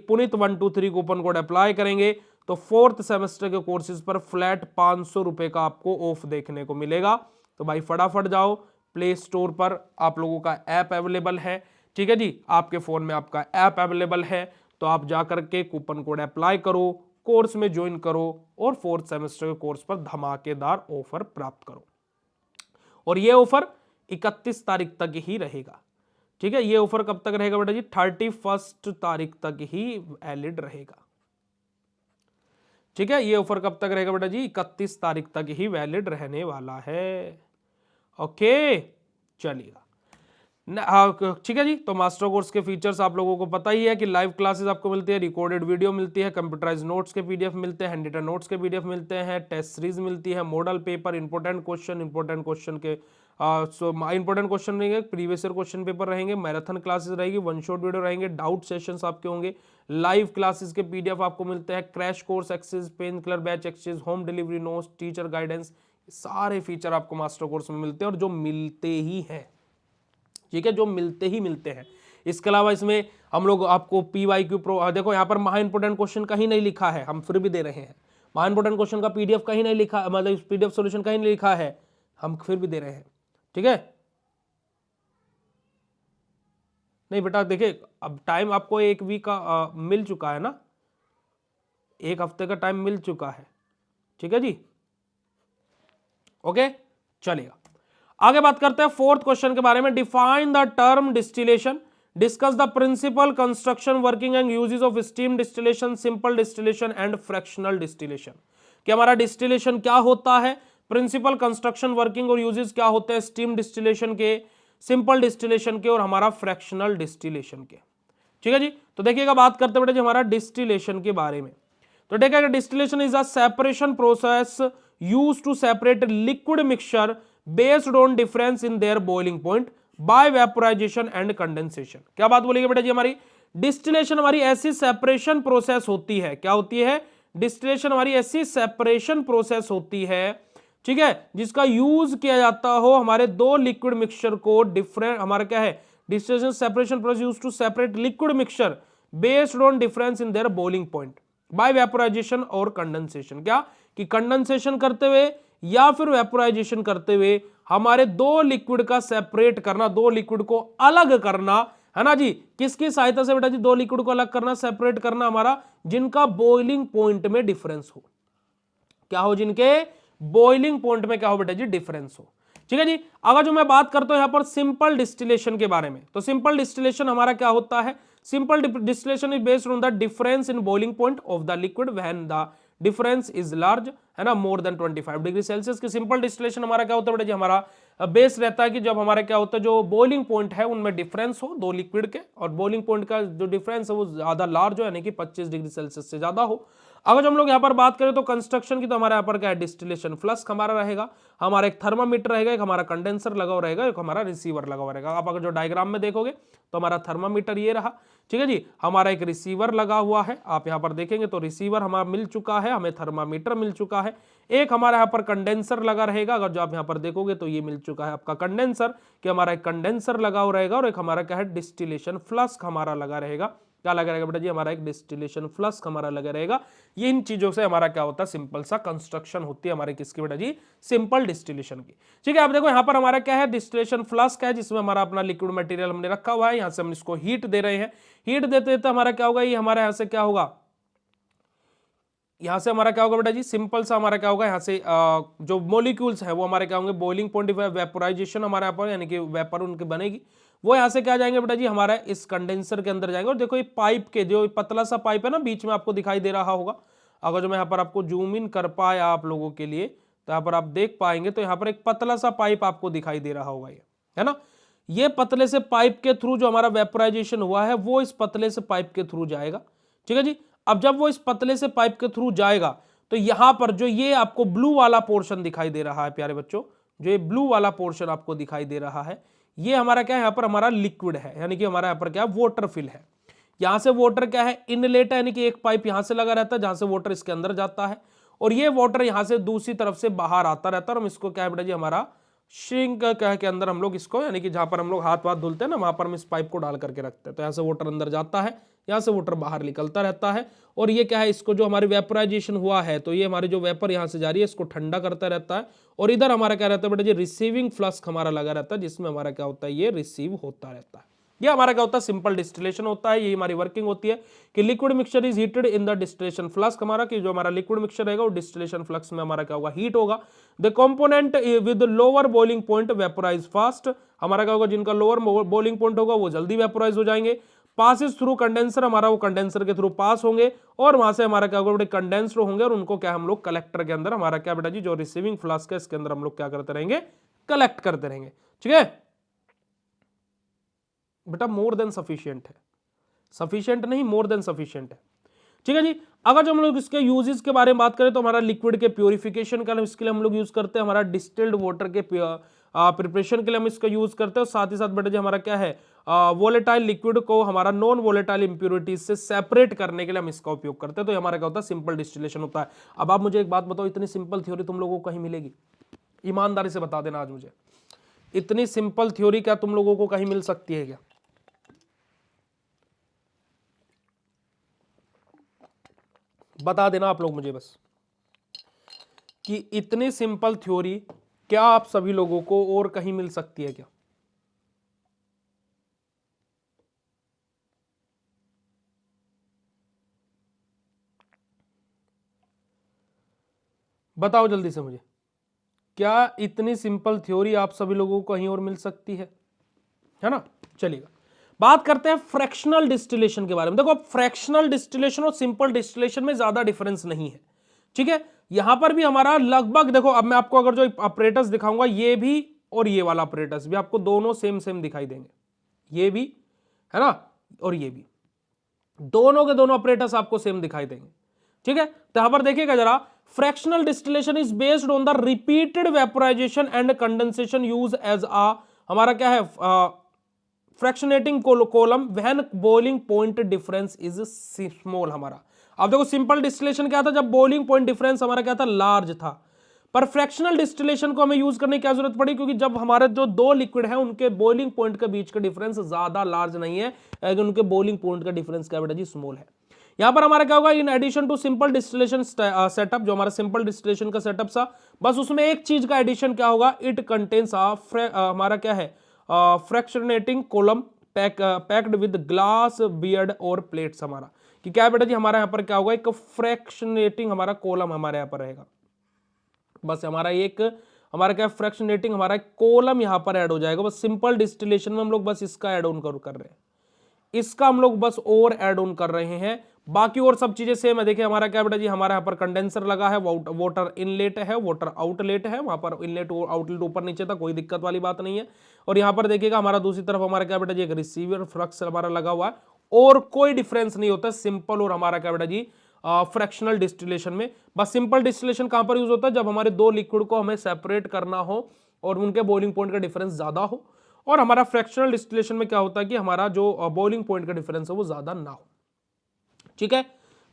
पुनीत 123 कूपन कोड अप्लाई करेंगे तो 4th सेमेस्टर के कोर्सेज पर फ्लैट 500 रुपए का आपको ऑफ देखने को मिलेगा। तो भाई फटाफट जाओ, प्ले स्टोर पर आप लोगों का ऐप अवेलेबल है। ठीक है जी, आपके फोन में आपका ऐप अवेलेबल है, तो आप जाकर के कूपन कोड अप्लाई करो, कोर्स में ज्वाइन करो और 4th सेमेस्टर के कोर्स पर धमाकेदार ऑफर प्राप्त करो। और ये ऑफर 31 तारीख तक ही रहेगा। ठीक है, ये ऑफर कब तक रहेगा बेटा जी, 31 तारीख तक ही वैलिड रहेगा। ठीक है, ये ऑफर कब तक रहेगा बेटा जी, 31 तारीख तक ही वैलिड रहने वाला है। ओके, चलिएगा। ठीक है जी, तो मास्टर कोर्स के फीचर्स आप लोगों को पता ही है कि लाइव क्लासेस आपको मिलती है, रिकॉर्डेड वीडियो मिलती है, कंप्यूटराइज नोट्स के पीडीएफ मिलते हैं, हैंड रिटन नोट्स के पीडीएफ मिलते हैं, टेस्ट सीरीज मिलती है, मॉडल पेपर, इंपॉर्टेंट क्वेश्चन के इंपॉर्टेंट क्वेश्चन रहेंगे, प्रीवियस ईयर क्वेश्चन पेपर रहेंगे, मैराथन क्लासेस रहेगी, वन शॉट वीडियो रहेंगे, डाउट सेशंस आपके होंगे, लाइव क्लासेस के पीडीएफ आपको मिलते हैं, crash course access, pain killer batch access, home delivery notes, teacher guidance, सारे फीचर आपको मास्टर कोर्स में मिलते हैं और जो मिलते ही हैं। ठीक है, जो मिलते ही मिलते हैं। इसके अलावा इसमें हम लोग आपको PYQ प्रो, देखो यहाँ पर महा इंपोर्टेंट क्वेश्चन कहीं नहीं लिखा है, हम फिर भी दे रहे हैं। महा इंपोर्टेंट क्वेश्चन का PDF कहीं नहीं लिखा, मतलब PDF सॉल्यूशन कहीं नहीं लिखा है, हम फिर भी दे रहे हैं। ठीक है, नहीं बेटा देखिए, अब टाइम आपको 1 वीक का मिल चुका है ना, 1 हफ्ते का टाइम मिल चुका है। ठीक है जी, ओके, चलिएगा आगे बात करते हैं 4th क्वेश्चन के बारे में। Define the term distillation, discuss the principle, construction, working and uses of steam distillation, simple distillation and fractional distillation. कि हमारा डिस्टिलेशन क्या होता है, प्रिंसिपल, कंस्ट्रक्शन, वर्किंग और यूजेस क्या होते हैं स्टीम डिस्टिलेशन के, सिंपल डिस्टिलेशन के और हमारा फ्रैक्शनल डिस्टिलेशन के। ठीक है जी, तो देखिएगा बात करते बेटे जी हमारा डिस्टिलेशन के बारे में। तो देखिएगा distillation is a separation process used to separate liquid mixture based on difference in their boiling point by vaporisation and condensation. क्या बात बोलेगी बेटा जी, हमारी डिस्टिलेशन हमारी ऐसी सेपरेशन प्रोसेस होती है, क्या होती है, डिस्टिलेशन हमारी ऐसी सेपरेशन प्रोसेस होती है, ठीक है, जिसका यूज किया जाता हो हमारे दो लिक्विड मिक्सचर को डिफरेंट, हमारा क्या है, distillation separation process used to separate liquid mixture based on difference in their boiling point by vaporisation और कंडेंसेशन। क्या कि कंडेंसेशन करते हुए या फिर वेपोराइजेशन करते हुए हमारे दो लिक्विड का सेपरेट करना, दो लिक्विड को अलग करना, है ना जी, किसकी सहायता से बेटा जी, दो लिक्विड को अलग करना, सेपरेट करना हमारा, जिनका बॉइलिंग पॉइंट में डिफरेंस हो। क्या हो, जिनके बॉइलिंग पॉइंट में क्या हो बेटा जी, डिफरेंस हो। ठीक है जी, अगर जो मैं बात करता हूं यहां पर सिंपल डिस्टिलेशन के बारे में, तो सिंपल डिस्टिलेशन हमारा क्या होता है, simple distillation is based on the difference in boiling point of the liquid when the difference is large, है ना, मोर देन 25 डिग्री सेल्सियस। की सिंपल डिस्टिलेशन हमारा क्या होता है बेटा जी, हमारा बेस रहता है कि जब हमारा क्या होता है, जो बॉइलिंग पॉइंट है उनमें डिफरेंस हो दो लिक्विड के, और बॉइलिंग पॉइंट का जो डिफरेंस है वो ज्यादा लार्ज हो, यानी कि 25 डिग्री सेल्सियस से ज्यादा हो। अगर हम लोग यहाँ पर बात करें तो कंस्ट्रक्शन की, तो हमारे यहाँ पर क्या है, डिस्टिलेशन फ्लास्क हमारा रहेगा, हमारा एक थर्मामीटर रहेगा, एक हमारा कंडेंसर लगा हुआ रहेगा, एक हमारा रिसीवर लगा हुआ रहेगा। आप अगर जो डायग्राम में देखोगे तो हमारा थर्मामीटर ये रहा, ठीक है जी, हमारा एक रिसीवर लगा हुआ है, आप यहाँ पर देखेंगे तो रिसीवर हमारा मिल चुका है, हमें थर्मामीटर मिल चुका है, एक हमारा यहाँ पर कंडेंसर लगा रहेगा, अगर जो आप यहाँ पर देखोगे तो ये मिल चुका है आपका कंडेंसर, कि हमारा एक कंडेंसर लगा हुआ रहेगा, और एक हमारा क्या है, डिस्टिलेशन फ्लास्क हमारा लगा रहेगा। क्या लगा रहेगा बेटा जी, हमारा एक डिस्टिलेशन फ्लास्क हमारा लगा रहेगा। ये इन चीजों से हमारा क्या होता है, सिंपल सा कंस्ट्रक्शन होती है हमारे किसकी बेटा जी, सिंपल डिस्टिलेशन की। ठीक है, आप देखो यहाँ पर हमारा क्या है, डिस्टिलेशन फ्लास्क है, जिसमें हमारा अपना लिक्विड मटेरियल हमने रखा हुआ है, यहाँ से हम इसको हीट दे रहे हैं, हीट देते देते हमारा क्या होगा, ये हमारे यहाँ से क्या होगा, यहां से हमारा क्या होगा बेटा जी, सिंपल सा हमारा क्या होगा, यहाँ से जो मॉलिक्यूल्स है वो हमारे क्या होंगे, बॉइलिंग पॉइंट वेपोराइजेशन हमारे यहाँ पर, यानी कि वेपर उनके बनेगी, वो यहाँ से क्या जाएंगे बेटा जी, हमारा इस कंडेंसर के अंदर जाएंगे। और देखो ये पाइप के जो पतला सा पाइप है ना, बीच में आपको दिखाई दे रहा होगा, अगर जो मैं यहाँ पर आपको जूम इन कर पाया आप लोगों के लिए, तो यहाँ पर आप देख पाएंगे, तो यहाँ पर एक पतला सा पाइप आपको दिखाई दे रहा होगा, ये है ना, ये पतले से पाइप के थ्रू जो हमारा वेपोराइजेशन हुआ है वो इस पतले से पाइप के थ्रू जाएगा। ठीक है जी। अब जब वो इस पतले से पाइप के थ्रू जाएगा तो यहां पर जो ये आपको ब्लू वाला पोर्शन दिखाई दे रहा है प्यारे बच्चों, जो ये ब्लू वाला पोर्शन आपको दिखाई दे रहा है, ये हमारा क्या है, यहां पर हमारा लिक्विड है, यानी कि हमारा यहां पर क्या है, वाटर फिल है। यहां से वाटर क्या है, इनलेट है, यानी कि एक पाइप यहां से लगा रहता है जहां से वाटर इसके अंदर जाता है, और ये वाटर यहां से दूसरी तरफ से बाहर आता रहता है। और हम इसको क्या है बेटा जी, हमारा श्रिंक कह के अंदर हम लोग इसको, यानी कि जहां पर हम लोग हाथ वाथ धुलते हैं ना, वहां पर हम इस पाइप को डाल करके रखते हैं। तो यहां से वाटर अंदर जाता है, यहां से वाटर बाहर निकलता रहता है, और ये क्या है, इसको जो हमारे वेपराइजेशन हुआ है, तो ये हमारी जो वेपर यहां से जा रही है इसको ठंडा करता रहता है। और इधर हमारा क्या रहता है बेटा जी, रिसीविंग फ्लस्क हमारा लगा रहता है, जिसमें हमारा क्या होता है, ये रिसीव होता रहता है। ये हमारा क्या होता है, सिंपल डिस्टिलेशन होता है। ये हमारी वर्किंग होती है कि liquid mixture is heated in the distillation flask, हमारा कि जो हमारा लिक्विड मिक्सचर रहेगा वो डिस्टिलेशन फ्लक्स में हमारा क्या होगा, हीट होगा। The component with lower boiling point vaporise fast, हमारा क्या होगा, जिनका लोअर बॉइलिंग पॉइंट होगा वो जल्दी वेपोराइज हो जाएंगे। पासिस थ्रू कंडेंसर, हमारा वो कंडेंसर के थ्रू पास होंगे, और वहां से हमारा क्या होगा बेटा, कंडेंस्ड होंगे, और उनको क्या हम लोग कलेक्टर के अंदर, हमारा क्या बेटा जी, जो रिसीविंग फ्लास्क है इसके अंदर हम लोग क्या करते रहेंगे, कलेक्ट करते रहेंगे। ठीक है बेटा, मोर देन सफिशिएंट है, सफिशिएंट नहीं, मोर देन सफिशिएंट है। ठीक है जी। अगर जो हम लोग इसके यूजेस के बारे में बात करें तो हमारा लिक्विड के प्योरिफिकेशन का इसके लिए हम लोग यूज करते हैं, हमारा डिस्टिल्ड वाटर के प्रिपरेशन के लिए हम इसका यूज करते हैं। साथ ही साथ बेटा जी हमारा क्या है, वोलेटाइल लिक्विड को हमारा नॉन वोलेटाइल इंप्योरिटीज से सेपरेट करने के लिए हम इसका उपयोग करते हैं। तो हमारा क्या होता है, सिंपल डिस्टिलेशन होता है। अब आप मुझे एक बात बताओ, इतनी सिंपल थ्योरी तुम लोगों को कहीं मिलेगी? ईमानदारी से बता देना आज मुझे, इतनी सिंपल थ्योरी क्या तुम लोगों को कहीं मिल सकती है क्या? बता देना आप लोग मुझे बस, कि इतनी सिंपल थ्योरी क्या आप सभी लोगों को और कहीं मिल सकती है क्या? बताओ जल्दी से मुझे, क्या इतनी सिंपल थ्योरी आप सभी लोगों को कहीं और मिल सकती है ना? चलिएगा, बात करते हैं फ्रैक्शनल डिस्टिलेशन के बारे में। देखो, फ्रैक्शनल डिस्टिलेशन और सिंपल डिस्टिलेशन में ज्यादा डिफरेंस नहीं है। ठीक है, यहां पर भी हमारा लगभग, देखो अब मैं आपको अगर जो ऑपरेटर्स दिखाऊंगा, ये भी और ये वाला ऑपरेटर्स भी आपको दोनों सेम सेम दिखाई देंगे, ये भी है ना, और ये भी, दोनों के दोनों ऑपरेटर्स आपको सेम दिखाई देंगे। ठीक है, तो यहां पर देखिएगा जरा, fractional distillation is based on the repeated vaporisation and condensation use as a, हमारा क्या है, fractionating column when boiling point difference is small. हमारा अब देखो, सिंपल डिस्टिलेशन क्या था, जब बॉइलिंग पॉइंट डिफरेंस हमारा क्या था, लार्ज था। पर फ्रैक्शनल डिस्टिलेशन को हमें यूज करने की क्या जरूरत पड़ी, क्योंकि जब हमारे जो दो लिक्विड है उनके बॉइलिंग पॉइंट के बीच का डिफरेंस ज्यादा लार्ज नहीं है, लेकिन उनके बॉइलिंग पॉइंट का डिफरेंस क्या बेटा जी, स्मॉल है। यहां पर हमारा क्या होगा, in addition to simple distillation setup, जो हमारा सिंपल डिस्टिलेशन का सेटअप था, बस उसमें एक चीज का एडिशन क्या होगा, इट कंटेन्स हमारा क्या है, fractionating column packed with glass बियर्ड और प्लेट्स। हमारा कि क्या है बेटा जी, हमारा यहां पर क्या होगा, एक फ्रैक्शनेटिंग हमारा कोलम हमारे यहां पर रहेगा। बस हमारा एक, हमारा क्या फ्रैक्शनेटिंग हमारा कोलम यहां पर ऐड हो जाएगा। बस सिंपल डिस्टिलेशन में हम लोग बस इसका ऐड ऑन कर रहे हैं, इसका हम लोग बस और ऐड ऑन कर रहे हैं, बाकी और सब चीजें सेम है। देखिए हमारा क्या बेटा जी, हमारा यहाँ पर कंडेंसर लगा है, वाटर इनलेट है, वाटर आउटलेट है, वहां पर इनलेट और आउटलेट ऊपर नीचे था, कोई दिक्कत वाली बात नहीं है। और यहाँ पर देखिएगा हमारा दूसरी तरफ हमारा क्या बेटा जी, एक रिसीवर फ्लक्स हमारा लगा हुआ है, और कोई डिफरेंस नहीं होता सिंपल और हमारा क्या बेटा जी, फ्रैक्शनल डिस्टिलेशन में। बस सिंपल डिस्टिलेशन कहां पर यूज होता है, जब हमारे दो लिक्विड को हमें सेपरेट करना हो और उनके बॉइलिंग पॉइंट का डिफरेंस ज्यादा हो। और हमारा फ्रैक्शनल डिस्टिलेशन में क्या होता है कि हमारा जो बॉइलिंग पॉइंट का डिफरेंस है वो ज्यादा ना हो। ठीक है,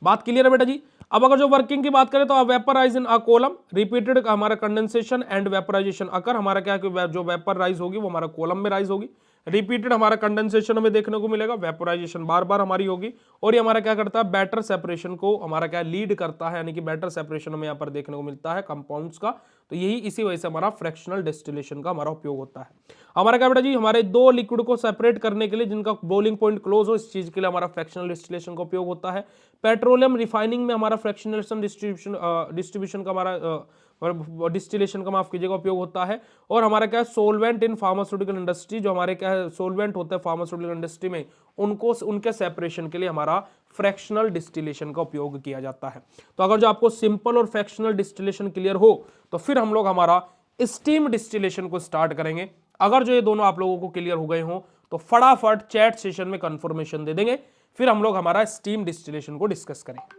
बात क्लियर है बेटा जी। अब अगर जो वर्किंग की बात करें तो vaporise in a column, repeated हमारा कंडेंसेशन एंड वेपराइजेशन अकर, हमारा क्या है, जो वेपर राइज होगी वो हमारा कॉलम में राइज होगी। रिपीटेड हमारा कंडेंसेशन हमें देखने को मिलेगा, वेपोराइजेशन बार बार हमारी होगी, और ये हमारा क्या करता है, बैटर सेपरेशन को हमारा क्या लीड करता है, यानी कि बैटर सेपरेशन हमें यहाँ पर देखने को मिलता है कंपाउंड्स का। तो यही इसी वजह से हमारा फ्रैक्शनल डिस्टिलेशन का हमारा उपयोग होता है। हमारा क्या बेटा जी, हमारे दो लिक्विड को सेपरेट करने के लिए जिनका बॉइलिंग पॉइंट क्लोज हो, इस चीज के लिए हमारा फ्रैक्शनल डिस्टिलेशन का उपयोग होता है। पेट्रोलियम रिफाइनिंग में हमारा फ्रैक्शनल डिस्ट्रीब्यूशन का हमारा डिस्टिलेशन का माफ कीजिएगा उपयोग होता है। और हमारा क्या है, सोलवेंट इन फार्मास्यूटिकल इंडस्ट्री, जो हमारे क्या है सोलवेंट होते हैं फार्मास्यूटिकल इंडस्ट्री में, उनको उनके सेपरेशन के लिए हमारा फ्रैक्शनल डिस्टिलेशन का उपयोग किया जाता है। तो अगर जो आपको सिंपल और फ्रैक्शनल डिस्टिलेशन क्लियर हो तो फिर हम लोग हमारा स्टीम डिस्टिलेशन को स्टार्ट करेंगे। अगर जो ये दोनों आप लोगों को क्लियर हो गए हो तो फटाफट चैट सेशन में कंफर्मेशन दे देंगे, फिर हम लोग हमारा स्टीम डिस्टिलेशन को डिस्कस करेंगे।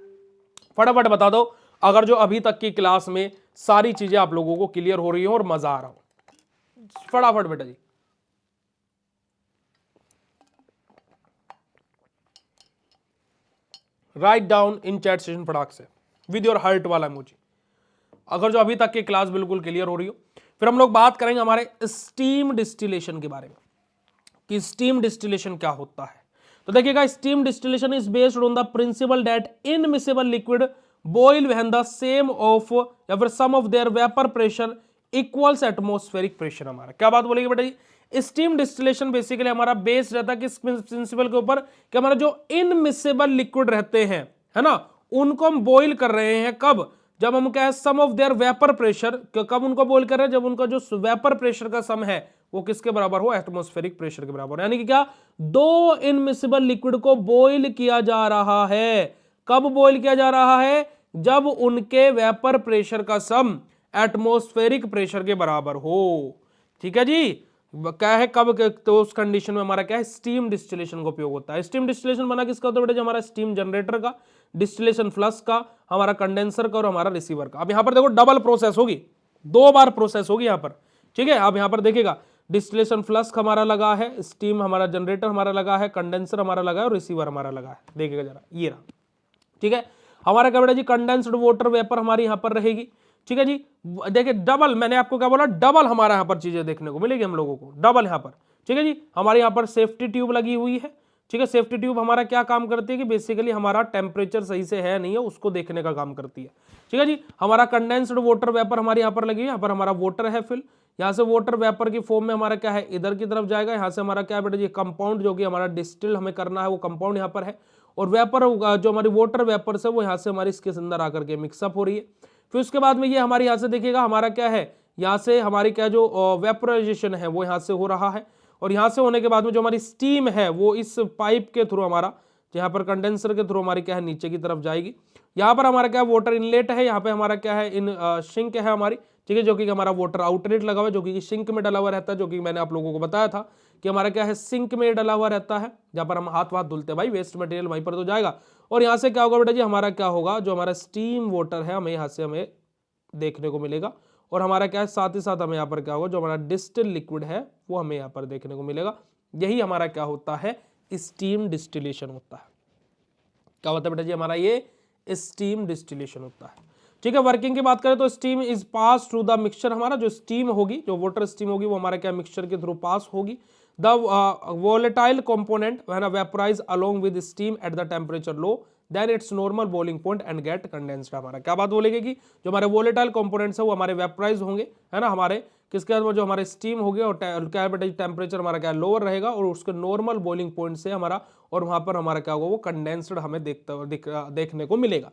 फटाफट बता दो अगर जो अभी तक की क्लास में सारी चीजें आप लोगों को क्लियर हो रही हो और मजा आ रहा हो, फटाफट बेटा जी। Write down in chat session फटाक से विद योर हार्ट वाला इमोजी अगर जो अभी तक की क्लास बिल्कुल क्लियर हो रही हो। फिर हम लोग बात करेंगे हमारे स्टीम डिस्टिलेशन के बारे में कि स्टीम डिस्टिलेशन क्या होता है। तो देखिएगा, steam distillation is based on the principle that immiscible liquid boil when the same of या फिर some of their vapour pressure equals atmospheric pressure. हमारा क्या बात बोलेगी बेटा जी, स्टीम डिस्टिलेशन बेसिकली हमारा बेस्ड रहता है किस प्रिंसिपल के ऊपर कि हमारा जो इनमिसेबल लिक्विड रहते हैं, है ना, उनको हम बॉयल कर रहे हैं। कब? जब हम क्या है सम ऑफ देयर वेपर प्रेशर, कब उनको बॉयल कर रहे हैं? जब उनका जो वेपर प्रेशर का सम है वो किसके बराबर हो? एटमॉस्फेरिक प्रेशर के बराबर। यानी कि क्या, दो इनमिसेबल लिक्विड को बॉयल किया जा रहा है। कब बॉयल किया जा रहा है? जब उनके वेपर प्रेशर का सम एटमॉस्फेरिक प्रेशर के बराबर हो। ठीक है जी, क्या है कब? तो उस कंडीशन में हमारा क्या है, स्टीम डिस्टिलेशन का उपयोग होता है। स्टीम डिस्टिलेशन बना किसका होता है बेटा? जो हमारा स्टीम जनरेटर का, डिस्टिलेशन फ्लक्स का, हमारा कंडेंसर का और हमारा रिसीवर का। अब यहां पर देखो डबल प्रोसेस होगी, दो बार प्रोसेस होगी यहां पर। ठीक है, अब यहां पर देखिएगा डिस्टिलेशन फ्लक्स हमारा लगा है, स्टीम हमारा जनरेटर हमारा लगा है, कंडेंसर हमारा लगा है और रिसीवर हमारा लगा है। देखिएगा जरा, ये रहा। ठीक है, हमारा क्या बेटा जी, कंडेंस्ड वाटर वेपर हमारी यहां पर रहेगी। ठीक है जी, देखिए डबल, मैंने आपको क्या बोला, डबल हमारा यहां पर चीजें देखने को मिलेगी हम लोगों को, डबल यहां पर। ठीक है जी, हमारे यहां पर सेफ्टी ट्यूब लगी हुई है। ठीक है, सेफ्टी ट्यूब हमारा क्या काम करती है कि बेसिकली हमारा टेम्परेचर सही से है नहीं है उसको देखने का काम करती है। ठीक है जी, हमारा कंडेंस्ड वाटर वेपर हमारे यहाँ पर लगी है, यहाँ पर हमारा वाटर है फिल, यहाँ से वाटर वेपर की फॉर्म में हमारा क्या है इधर की तरफ जाएगा। यहाँ से हमारा क्या है बेटा जी, कंपाउंड जो कि हमारा डिस्टिल हमें करना है वो कंपाउंड यहाँ पर है, और वेपर जो हमारी वाटर वेपर है वो यहाँ से हमारी इसके अंदर आकर के मिक्सअप हो रही है। फिर उसके बाद में ये हमारे यहाँ से देखिएगा हमारा क्या है, यहाँ से हमारी क्या जो वेपराइजेशन है वो यहाँ से हो रहा है, और यहाँ से होने के बाद में जो हमारी स्टीम है वो इस पाइप के थ्रू हमारा, यहाँ पर कंडेंसर के थ्रू हमारी क्या है नीचे की तरफ जाएगी। यहाँ पर हमारा क्या वाटर इनलेट है, यहाँ पे हमारा क्या है इन सिंक है हमारी। ठीक है, जो कि हमारा वाटर आउटलेट लगा हुआ है, जो कि सिंक में डला हुआ रहता है, जो कि मैंने आप लोगों को बताया था कि हमारा क्या है सिंक में डला हुआ रहता है, जहाँ पर हम हाथ वाथ धुलते हैं भाई, वेस्ट मटेरियल वहीं पर तो जाएगा। और यहाँ से क्या होगा बेटा जी, हमारा क्या होगा, जो हमारा स्टीम वाटर है हमें यहाँ से हमें देखने को मिलेगा, और हमारा क्या है साथ ही साथ हमें यहाँ पर क्या होगा, जो हमारा डिस्टिल लिक्विड है वो हमें यहाँ पर देखने को मिलेगा। यही हमारा क्या होता है, स्टीम डिस्टिलेशन होता है। क्या होता है बेटा जी, हमारा ये स्टीम डिस्टिलेशन होता है। ठीक है, वर्किंग की बात करें तो steam is pass through the mixture, हमारा जो स्टीम होगी, जो वाटर स्टीम होगी वो हमारा क्या मिक्सचर के थ्रू पास होगी। The volatile component when vaporise along with steam at the temperature low than its normal boiling point and get condensed. हमारा क्या बात बोलेगी कि जो हमारे वोलेटाइल कंपोनेंट्स है वो हमारे वेपराइज होंगे, है ना, हमारे किसके अंदर जो हमारे स्टीम होगी, और क्या बेटा टेम्परेचर हमारा क्या लोअर रहेगा, और उसके नॉर्मल बॉइलिंग पॉइंट से हमारा, और वहां पर हमारा क्या होगा, वो कंडेंस्ड हमें देखने को मिलेगा।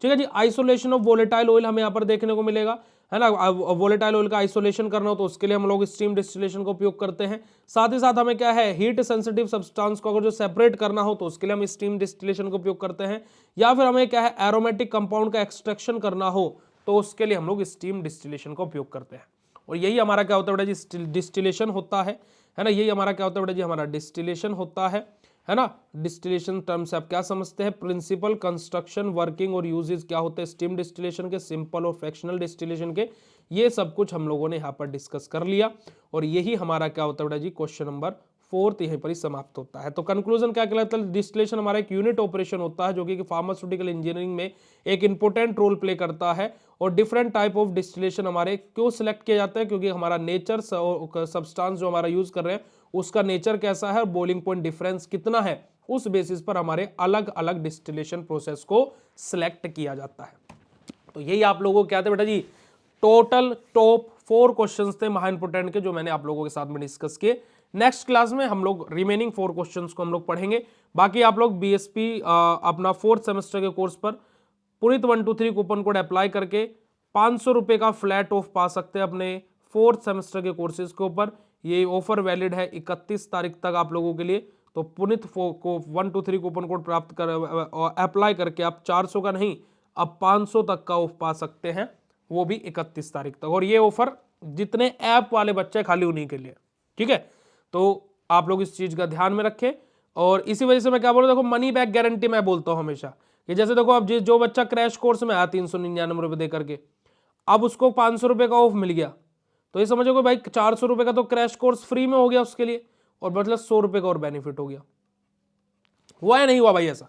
ठीक है जी, आइसोलेशन ऑफ वोलेटाइल ऑयल हमें यहाँ पर देखने को मिलेगा, है ना। वोलेटाइल ऑयल का आइसोलेशन करना हो तो उसके लिए हम लोग स्टीम डिस्टिलेशन का उपयोग करते हैं। साथ ही साथ हमें क्या है, हीट सेंसिटिव सब्सटेंस को अगर जो सेपरेट करना हो तो उसके लिए हम स्टीम डिस्टिलेशन का उपयोग करते हैं, या फिर हमें क्या है एरोमेटिक कंपाउंड का एक्सट्रैक्शन करना हो तो उसके लिए हम लोग स्टीम डिस्टिलेशन का उपयोग करते हैं। और यही हमारा क्या होता है बेटा जी, डिस्टिलेशन होता है ना। यही हमारा क्या होता है बेटा जी, हमारा डिस्टिलेशन होता है ना। डिस्टिलेशन टर्म से आप क्या समझते हैं, प्रिंसिपल, कंस्ट्रक्शन, वर्किंग और यूजेस क्या होते हैं स्टीम डिस्टिलेशन के, सिंपल और फ्रैक्शनल डिस्टिलेशन के, ये सब कुछ हम लोगों ने यहाँ पर डिस्कस कर लिया। और यही हमारा क्या होता है बेटा जी, क्वेश्चन नंबर 4 यहीं पर ही समाप्त होता है। तो कंक्लूजन क्या कहलाता है, डिस्टिलेशन हमारा एक यूनिट ऑपरेशन होता है जो कि फार्मास्यूटिकल इंजीनियरिंग में एक इंपॉर्टेंट रोल प्ले करता है। और डिफरेंट टाइप ऑफ डिस्टिलेशन हमारे क्यों सिलेक्ट किए जाते हैं, क्योंकि हमारा नेचर सब्सटेंस जो हमारा यूज कर रहे हैं उसका नेचर कैसा है, बॉइलिंग पॉइंट डिफरेंस कितना है, उस बेसिस पर हमारे अलग अलग डिस्टिलेशन प्रोसेस को सिलेक्ट किया जाता है। तो यही आप लोगों को क्या थे बेटा जी, टोटल टॉप 4 क्वेश्चंस थे महा इंपोर्टेंट के, जो मैंने आप लोगों के साथ में डिस्कस किए। नेक्स्ट क्लास में हम लोग रिमेनिंग 4 क्वेश्चंस को हम लोग पढ़ेंगे। बाकी आप लोग बीएसपी अपना 4th सेमेस्टर के कोर्स पर पुनीत 123 कूपन कोड अप्लाई करके 500 रुपए का फ्लैट ऑफ पा सकते हैं अपने 4th सेमेस्टर के कोर्सेज के ऊपर। ये ऑफर वैलिड है 31 तारीख तक आप लोगों के लिए। तो पुनीत को 123 कूपन कोड प्राप्त कर अप्लाई करके आप 400 का नहीं, अब 500 तक का ऑफ पा सकते हैं, वो भी 31 तारीख तक। और ये ऑफर जितने ऐप वाले बच्चे खाली उन्हीं के लिए, ठीक है। तो आप लोग इस चीज का ध्यान में रखें। और इसी वजह से मैं क्या बोल रहा हूं, देखो मनी बैक गारंटी मैं बोलता हूं हमेशा कि जैसे देखो अब जो बच्चा क्रैश कोर्स में आया 399 रुपए दे करके, अब उसको 500 रुपए का ऑफ मिल गया, तो ये समझो कि भाई 400 रुपए का तो क्रैश कोर्स फ्री में हो गया उसके लिए, और मतलब 100 रुपए का और बेनिफिट हो गया। हुआ या नहीं हुआ भाई ऐसा?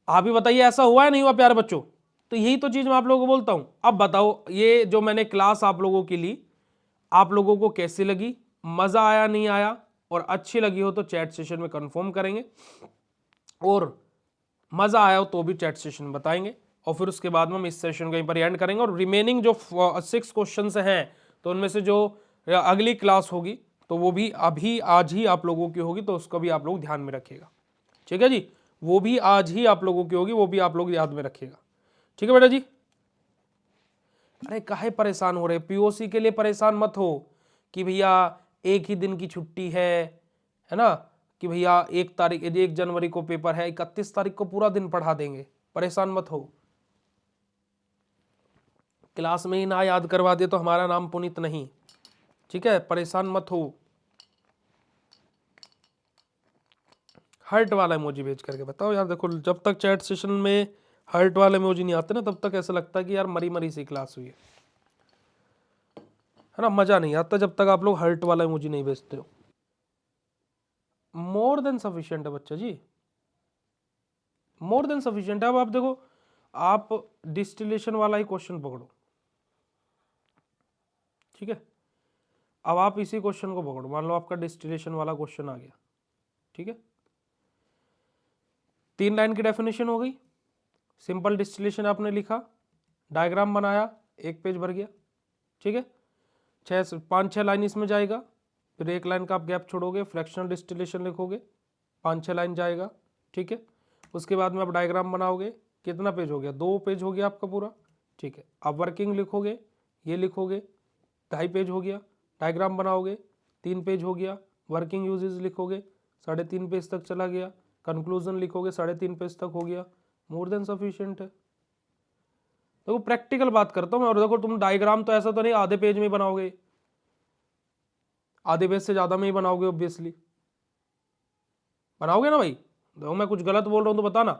आप ही बताइए, ऐसा हुआ या नहीं हुआ प्यारे बच्चों? तो यही तो चीज मैं आप लोगों को बोलता हूं। अब बताओ ये जो मैंने क्लास आप लोगों की ली, आप लोगों को कैसी लगी, मजा आया नहीं आया? और अच्छी लगी हो तो चैट सेशन में कंफर्म करेंगे, और मजा आया हो तो भी चैट सेशन में बताएंगे, और फिर उसके बाद में हम इस सेशन को यहीं पर एंड करेंगे। और रिमेनिंग जो 6 क्वेश्चन हैं, तो उनमें से जो अगली क्लास होगी तो वो भी अभी आज ही आप लोगों की होगी, तो उसको भी आप लोग ध्यान में रखिएगा। ठीक है जी, वो भी आज ही आप लोगों की होगी, वो भी आप लोग याद में रखिएगा। ठीक है बेटा जी। अरे काहे परेशान हो रहे, पीओसी के लिए परेशान मत हो कि भैया एक ही दिन की छुट्टी है ना, कि भैया 1 जनवरी को पेपर है, 31 तारीख को पूरा दिन पढ़ा देंगे, परेशान मत हो। क्लास में ही ना याद करवा दे तो हमारा नाम पुनीत नहीं। ठीक है, परेशान मत हो। हर्ट वाला इमोजी भेज करके बताओ यार। देखो जब तक चैट सेशन में हर्ट वाले इमोजी नहीं आते ना, तब तक ऐसा लगता है कि यार मरी मरी सी क्लास हुई है ना, मजा नहीं आता जब तक आप लोग हर्ट वाला इमोजी नहीं भेजते हो। मोर देन सफिशिएंट है बच्चा जी, मोर देन सफिशिएंट है। अब आप देखो, आप डिस्टिलेशन वाला ही क्वेश्चन पकड़ो, ठीक है। अब आप इसी क्वेश्चन को पकड़ो, मान लो आपका डिस्टिलेशन वाला क्वेश्चन आ गया, ठीक है। 3 लाइन की डेफिनेशन हो गई, सिंपल डिस्टिलेशन आपने लिखा, डायग्राम बनाया, 1 पेज भर गया, ठीक है। 5-6 लाइन इसमें जाएगा, फिर 1 लाइन का आप गैप छोड़ोगे, फ्रैक्शनल डिस्टिलेशन लिखोगे, 5-6 लाइन जाएगा, ठीक है। उसके बाद में आप डायग्राम बनाओगे, कितना पेज हो गया, 2 पेज हो गया आपका पूरा, ठीक है। आप वर्किंग लिखोगे, ये लिखोगे, 2.5 पेज हो गया। डायग्राम बनाओगे, 3 पेज हो गया। वर्किंग यूजेस लिखोगे, 3.5 पेज तक चला गया। कंक्लूजन लिखोगे, 3.5 पेज तक हो गया, मोर देन सफिशिएंट है। देखो प्रैक्टिकल बात करता हूं मैं, और देखो तुम डायग्राम तो ऐसा तो नहीं आधे पेज में बनाओगे, आधे पेज से ज्यादा में ही बनाओगे, ऑब्वियसली बनाओगे ना भाई। देखो मैं कुछ गलत बोल रहा हूं तो बताना,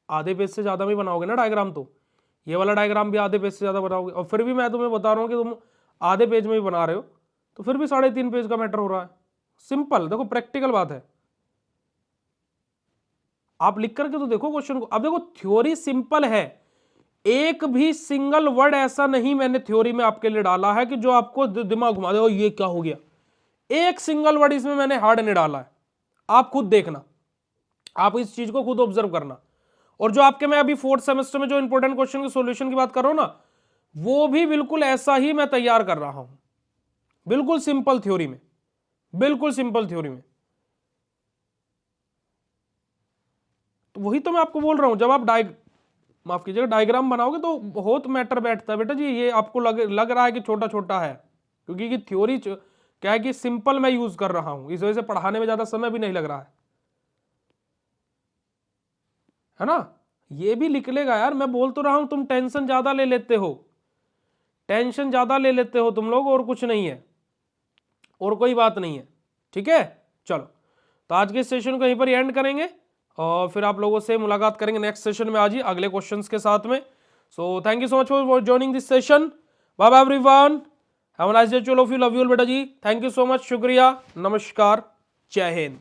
आधे पेज से ज्यादा में ही बनाओगे ना डायग्राम, तो ये वाला डायग्राम भी आधे पेज से ज्यादा बनाओगे। और फिर भी मैं तुम्हें बता रहा हूं कि तुम आधे पेज में ही बना रहे हो, तो फिर भी 3.5 पेज का मैटर हो रहा है। सिंपल, देखो प्रैक्टिकल बात है, आप लिख करके तो देखो क्वेश्चन को। अब देखो थ्योरी सिंपल है, एक भी सिंगल वर्ड ऐसा नहीं मैंने थ्योरी में आपके लिए डाला है कि जो आपको दिमाग घुमा दे, ये क्या हो गया। एक सिंगल वर्ड इसमें मैंने हार्ड नहीं डाला है, आप खुद देखना, आप इस चीज को खुद ऑब्जर्व करना। और जो आपके मैं अभी 4th सेमेस्टर में जो इंपॉर्टेंट क्वेश्चन के सॉल्यूशन की बात कर रहा हूं ना, वो भी बिल्कुल ऐसा ही मैं तैयार कर रहा हूं, बिल्कुल सिंपल थ्योरी में, बिल्कुल सिंपल थ्योरी में। तो वही तो मैं आपको बोल रहा हूं, जब आप माफ कीजिएगा डायग्राम बनाओगे तो बहुत मैटर बैठता है बेटा जी। ये आपको लग रहा है कि छोटा छोटा है, क्योंकि थ्योरी क्या है कि सिंपल मैं यूज कर रहा हूं, इस वजह से पढ़ाने में ज्यादा समय भी नहीं लग रहा है ना। ये भी लिख लेगा यार, मैं बोल तो रहा हूं, तुम टेंशन ज्यादा ले लेते हो, टेंशन ज्यादा ले लेते हो तुम लोग, और कुछ नहीं है, और कोई बात नहीं है, ठीक है। चलो, तो आज के सेशन को यहीं पर एंड करेंगे, और फिर आप लोगों से मुलाकात करेंगे नेक्स्ट सेशन में आज ही अगले क्वेश्चंस के साथ में। So thank you so much for joining this session, bye bye everyone, have a nice day, all of you, love you all बेटा जी, थैंक यू सो मच, शुक्रिया, नमस्कार, जय हिंद।